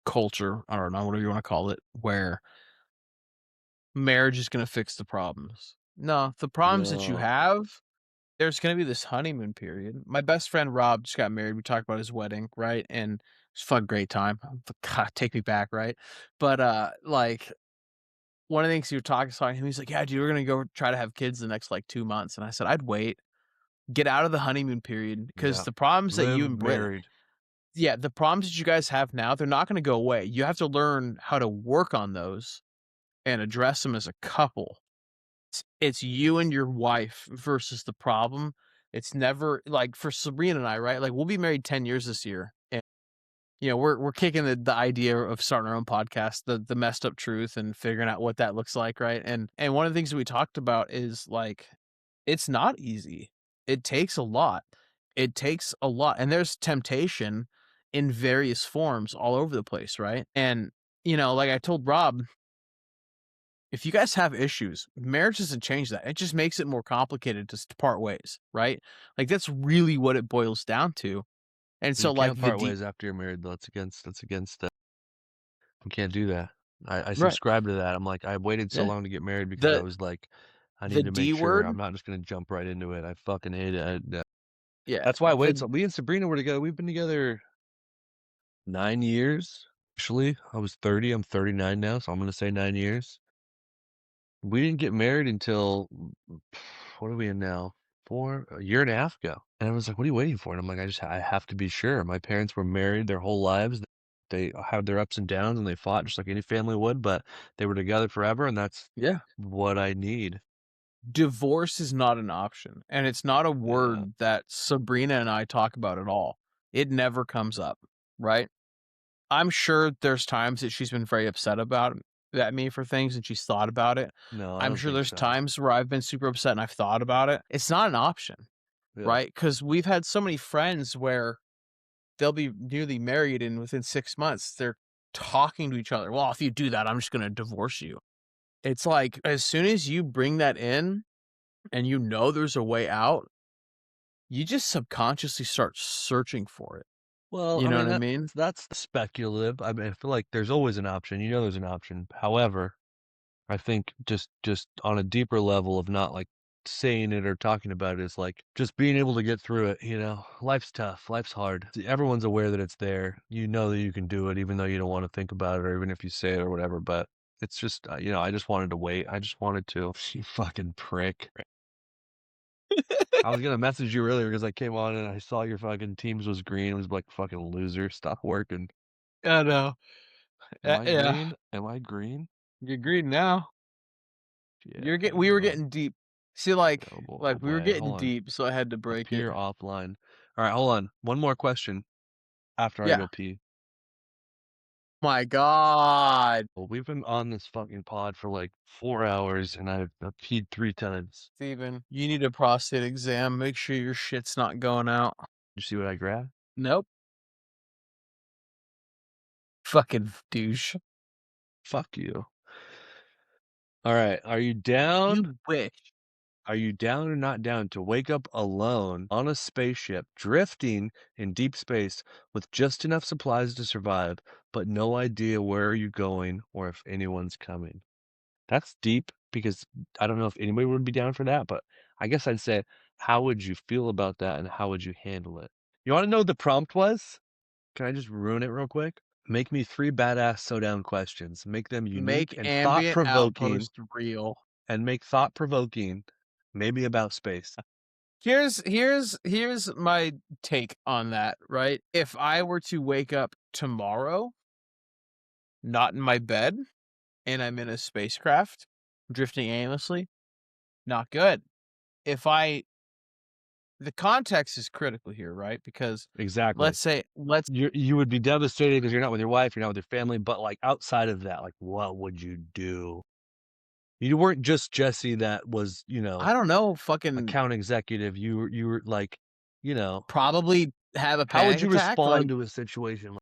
culture, I don't know, whatever you wanna call it, where marriage is gonna fix the problems. No, the problems that you No. have, there's gonna be this honeymoon period. My best friend Rob just got married. We talked about his wedding, right? And it's a fun, great time. God, take me back, right? But like one of the things he was talking to him, he's like, "Yeah, dude, we're gonna go try to have kids the next like 2 months." And I said, "I'd wait, get out of the honeymoon period, because Yeah. the problems that you Live and Brit, married. yeah, the problems that you guys have now, they're not gonna go away. You have to learn how to work on those and address them as a couple. It's you and your wife versus the problem. It's never like for Sabrina and I, right? Like we'll be married 10 years this year. And we're kicking the idea of starting our own podcast, the messed up truth and figuring out what that looks like, right? And one of the things that we talked about is like it's not easy. It takes a lot. It takes a lot. And there's temptation in various forms all over the place, right? And like I told Rob, if you guys have issues, marriage doesn't change that. It just makes it more complicated to part ways, right? Like that's really what it boils down to. And You so can't like part ways after you're married, though. That's against, you can't do that. I right. subscribe to that. I'm like, I waited so Yeah. long to get married because I The was like, I the need to make D sure word, I'm not just gonna jump right into it. I fucking hate it. yeah. That's why I waited so me and Sabrina were together. We've been together 9 years. Actually, I was 30. I'm 39 now, so I'm gonna say 9 years. We didn't get married until what are we in now? A year and a half ago. And I was like, "What are you waiting for?" And I'm like, I have to be sure." My parents were married their whole lives. They had their ups and downs and they fought just like any family would, but they were together forever and that's yeah. what I need. divorce is not an option, and it's not a Yeah. word that Sabrina and I talk about at all. It never comes up, right? I'm sure there's times that she's been very upset about at me for things and she's thought about it. No, I I'm don't sure think there's so. times where I've been super upset and I've thought about it. It's not an option, Yeah. right? Because we've had so many friends where they'll be newly married and within 6 months they're talking to each other. Well, if you do that, I'm just going to divorce you. It's like as soon as you bring that in and you know there's a way out, you just subconsciously start searching for it. Well, You I know mean, what I mean? that's speculative. I mean, I feel like there's always an option. You know there's an option. However, I think just on a deeper level of not, like, saying it or talking about it is, like, just being able to get through it, you know? Life's tough, life's hard. Everyone's aware that it's there. You know that you can do it even though you don't wanna think about it or even if you say it or whatever, but it's just, I just wanted to wait. I just wanted to. You fucking prick. I was gonna message you earlier because I came on and I saw your fucking Teams was green. I was like, "Fucking loser, stop working." I know. Am I Yeah. green? Am I green? You agreed now. Yeah, You're I get we were know. getting deep. See, like Oh we were boy, getting hold on. deep, so I had to break it. Appear offline. All right, hold on. One more question after I Yeah. go pee. My god. Well, we've been on this fucking pod for like 4 hours, and I've peed 3 times. Steven, you need a prostate exam. Make sure your shit's not going out. You see what I grabbed? Nope. Fucking douche. Fuck you. All right, are you You down? wish. Are you down or not down to wake up alone on a spaceship, drifting in deep space with just enough supplies to survive, but no idea where you're going or if anyone's coming? That's deep because I don't know if anybody would be down for that, but I guess I'd say, how would you feel about that and how would you handle it? You want to know what the prompt was? Can I just ruin it real quick? Make me three badass so down questions. Make them unique Make and thought ambient provoking outpost real. and make thought provoking, maybe about space. Here's my take on that, right? If I were to wake up tomorrow, not in my bed, and I'm in a spacecraft, drifting aimlessly, not good. If I The context is critical here, right? Because Exactly. let's You would be devastated because you're not with your wife, you're not with your family, but, like, outside of that, like, what would you do? You weren't just Jesse that was, I don't know, account executive. You were, like, you know probably have a how would panic you attack, like respond to a situation?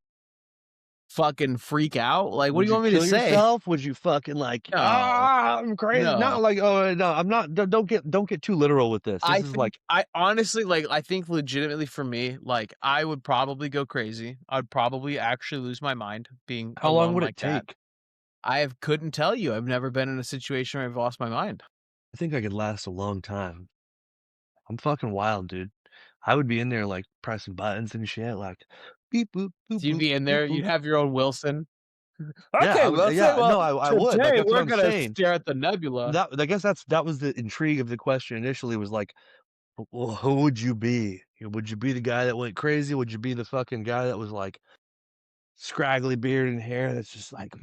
fucking freak out. Like, what do Would you you want me to kill say? yourself? Would you fucking, like, No, "Ah, I'm crazy." Not no. like, "Oh, no, I'm not." Don't get too literal with this. This I is think like, I honestly like I think legitimately for me, like I would probably go crazy. I'd probably actually lose my mind being how long alone would it like that. take? Couldn't tell you. I've never been in a situation where I've lost my mind. I think I could last a long time. I'm fucking wild, dude. I would be in there, like, pressing buttons and shit, like, beep boop, boop So you'd boop, be in boop there, boop. you'd have your own Wilson. Yeah, I Okay, would Wilson. yeah, Well, no, I would, like, today that's what we're I'm gonna saying. stare at the nebula. That was the intrigue of the question initially was like, well, who would you be? Would you be the guy that went crazy? Would you be the fucking guy that was, like, scraggly beard and hair that's just like,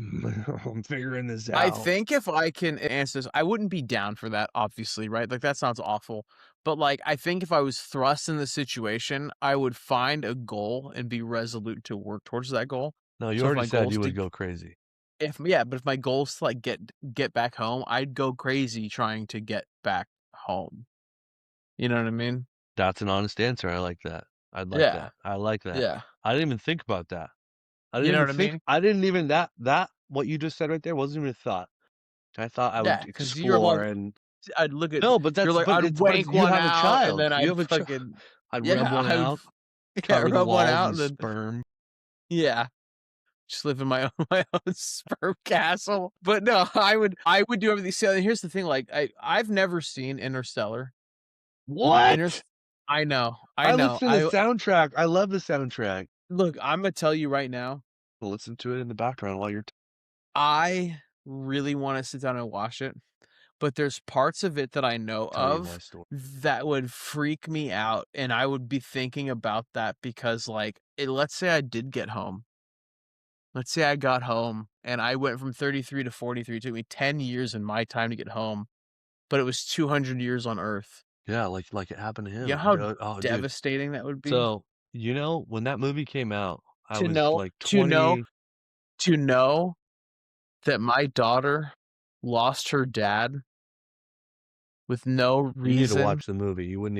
"I'm figuring this I out." think if I can answer this, I wouldn't be down for that, obviously, right? Like that sounds awful. But like I think if I was thrust in the situation, I would find a goal and be resolute to work towards that goal. No, you So if already my said goals you to would go crazy. if yeah, but if my goals to like get back home, I'd go crazy trying to get back home. You know what I mean? That's an honest answer, I like that. I'd like Yeah. that. I like that. Yeah. I didn't even think about that. You know what I mean? I didn't even that what you just said right there wasn't even a thought. I thought I Yeah, would because you're like explore and I'd look at no, but you're that's like, but I'd it's but wank you one have a out and child. then You I'd have a child. fucking I'd rub yeah, one out, yeah, cover the rub one walls out in and then sperm. yeah. Just live in my own my own sperm castle. But no, I would do everything. So here's the thing, like I've never seen Interstellar. Inter What? I know, I I know. listen to the soundtrack. I love the soundtrack. Look, Imma tell you right now, Listen to it in the background while you're I really wanna sit down and watch it, but there's parts of it that I know tell you my of story. that would freak me out, and I would be thinking about that because, like, let's say I did get home. Let's say I got home and I went from 33 to 43, it took me 10 years in my time to get home. but it was 200 years on Earth. Yeah, like it happened to You know him. how Dude. devastating that would be? So, when that movie came out, I To was know like to know 20. to know that my daughter lost her dad with no You need to reason. watch the movie. You don't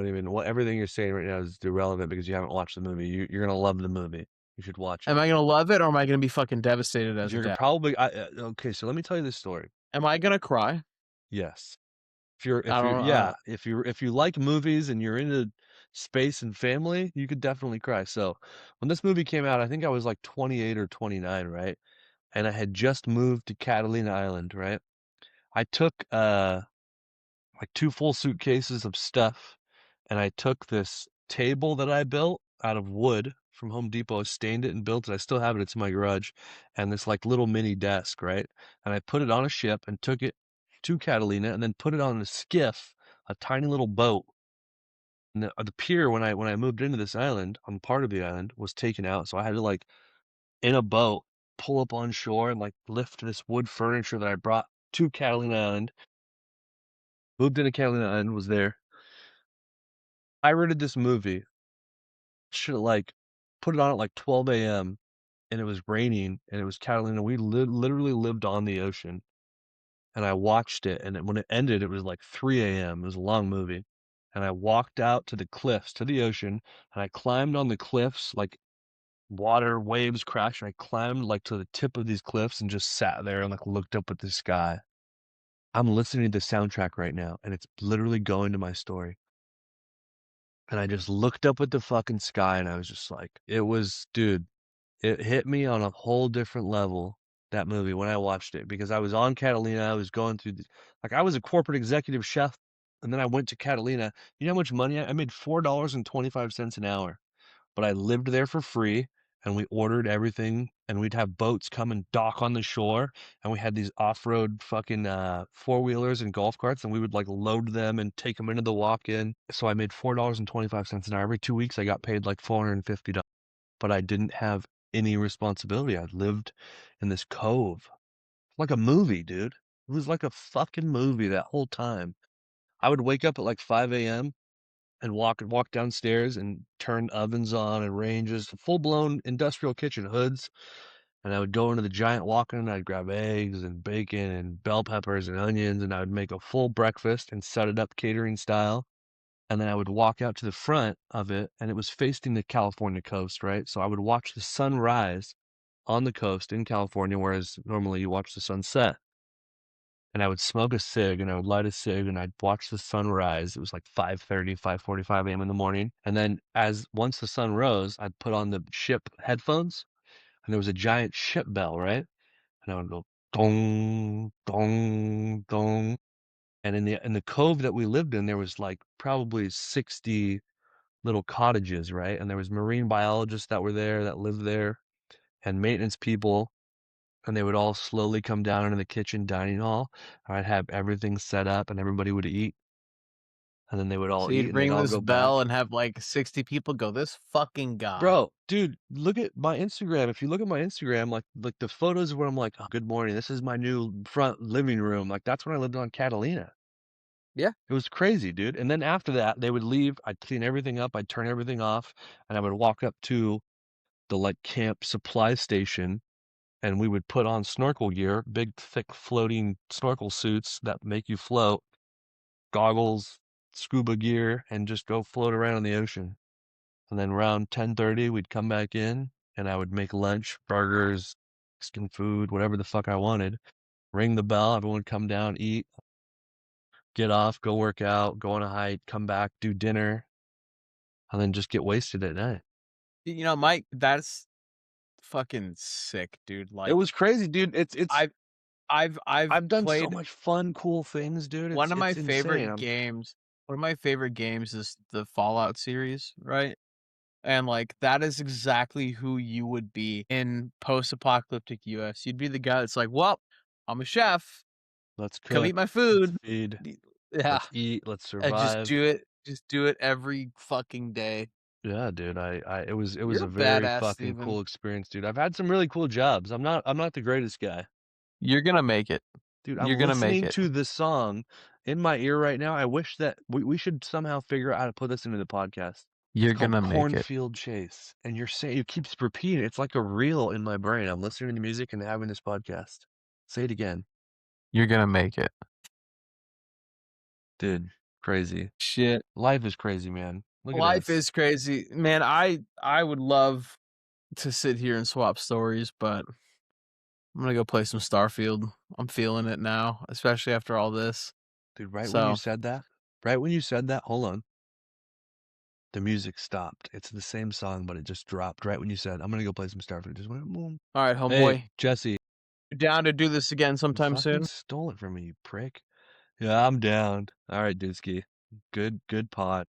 even what everything you're saying right now is irrelevant because you haven't watched the movie. You're gonna love the movie. You should watch Am it. I gonna love it or am I gonna be fucking devastated as a You're gonna dad? probably okay, so let me tell you this story. Am I gonna cry? Yes. I If you're don't yeah, if you like movies and you're into space and family, you could definitely cry. So, when this movie came out, I think I was like 28 or 29, right? And I had just moved to Catalina Island, right? I took like 2 full suitcases of stuff, and I took this table that I built out of wood from Home Depot. I stained it and built it. I still have it. It's in my garage, and this like little mini desk, right? And I put it on a ship and took it to Catalina, and then put it on a skiff, a tiny little boat. And the pier when I moved into this island, on part of the island, was taken out, so I had to like in a boat pull up on shore and like lift this wood furniture that I brought to Catalina Island. Moved into Catalina Island, was there. I rented this movie. Should have like put it on at like 12 a.m. and it was raining and it was Catalina. We literally lived on the ocean, and I watched it. And when it ended, it was like 3 a.m. It was a long movie, and I walked out to the cliffs to the ocean, and I climbed on the cliffs like water waves crashing. I climbed like to the tip of these cliffs and just sat there and like looked up at the sky. I'm listening to the soundtrack right now, and it's literally going to my story. And I just looked up at the fucking sky and I was just like, it was, dude, it hit me on a whole different level, that movie, when I watched it, because I was on Catalina. I was going through like, I was a corporate executive chef, and then I went to Catalina. You know how much money I made? $4.25 an hour, but I lived there for free, and we ordered everything, and we'd have boats come and dock on the shore, and we had these off-road fucking four-wheelers and golf carts, and we would like load them and take them into the walk-in. So I made $4.25 an hour. Every 2 weeks I got paid like $450, but I didn't have any responsibility. I lived in this cove like a movie, dude. It was like a fucking movie that whole time. I would wake up at like 5 a.m. and walk downstairs and turn ovens on and ranges, full blown industrial kitchen hoods. And I would go into the giant walk-in and I'd grab eggs and bacon and bell peppers and onions, and I would make a full breakfast and set it up catering style. And then I would walk out to the front of it, and it was facing the California coast, right? So I would watch the sun rise on the coast in California, whereas normally you watch the sun set. And I would smoke a cig and I would light a cig and I'd watch the sun rise. It was like 5:30, 5:45 a.m. in the morning. And then once the sun rose, I'd put on the ship headphones, and there was a giant ship bell, right? And I would go dong, dong, dong. And in the cove that we lived in, there was like probably 60 little cottages, right? And there was marine biologists that were there that lived there, and maintenance people, and they would all slowly come down into the kitchen dining hall. I'd have everything set up and everybody would eat, and then they would all So eat you'd and they'd ring all this go bell back. and have like 60 people go, "This fucking guy." Bro, dude, look at my Instagram. If you look at my Instagram, like the photos where I'm like, oh, good morning, this is my new front living room. Like that's when I lived on Catalina. Yeah. It was crazy, dude. And then after that, they would leave. I'd clean everything up. I'd turn everything off, and I would walk up to the like camp supply station, and we would put on snorkel gear, big, thick, floating snorkel suits that make you float, goggles, scuba gear, and just go float around in the ocean. And then around 10:30, we'd come back in, and I would make lunch, burgers, Mexican food, whatever the fuck I wanted. Ring the bell, everyone would come down, eat, get off, go work out, go on a hike, come back, do dinner, and then just get wasted at night. You know, Mike, that's fucking sick, dude. It Like was crazy, dude. I've I've I've done so played much fun, cool things, dude. one of my It's insane. favorite games. One of my favorite games is the Fallout series, right? And like that is exactly who you would be in post-apocalyptic US. You'd be the guy that's like, "Well, I'm a chef. Let's Come eat cook, my let's food." feed, Y- Yeah, let's eat, let's and survive. just do it every fucking day. Yeah, dude. It was You're a a very badass, fucking Steven. cool experience, dude. I've had some really cool jobs. I'm not the greatest guy. You're gonna make it. Dude, I'm You're gonna make listening it. to this song in my ear right now. I wish that we should somehow figure out how to put this into the podcast. It's You're called gonna make it. Cornfield Chase, and you're saying it keeps repeating. It's like a reel in my brain. I'm listening to music and having this podcast. Say it again. You're gonna make it. Dude, crazy. Shit. Life is crazy, man. Look at Life us. is crazy. Man, I would love to sit here and swap stories, but I'm gonna go play some Starfield. I'm feeling it now, especially after all this. Dude, So, right when you said that, hold on. The music stopped. It's the same song, but it just dropped right when you said, "I'm gonna go play some Starfield." It just went boom. all right, Hey, homeboy, Jesse, you down to do this again you sometime fucking soon? stole it from me, you prick. Yeah, I'm down. All right, Dusky. Good pot.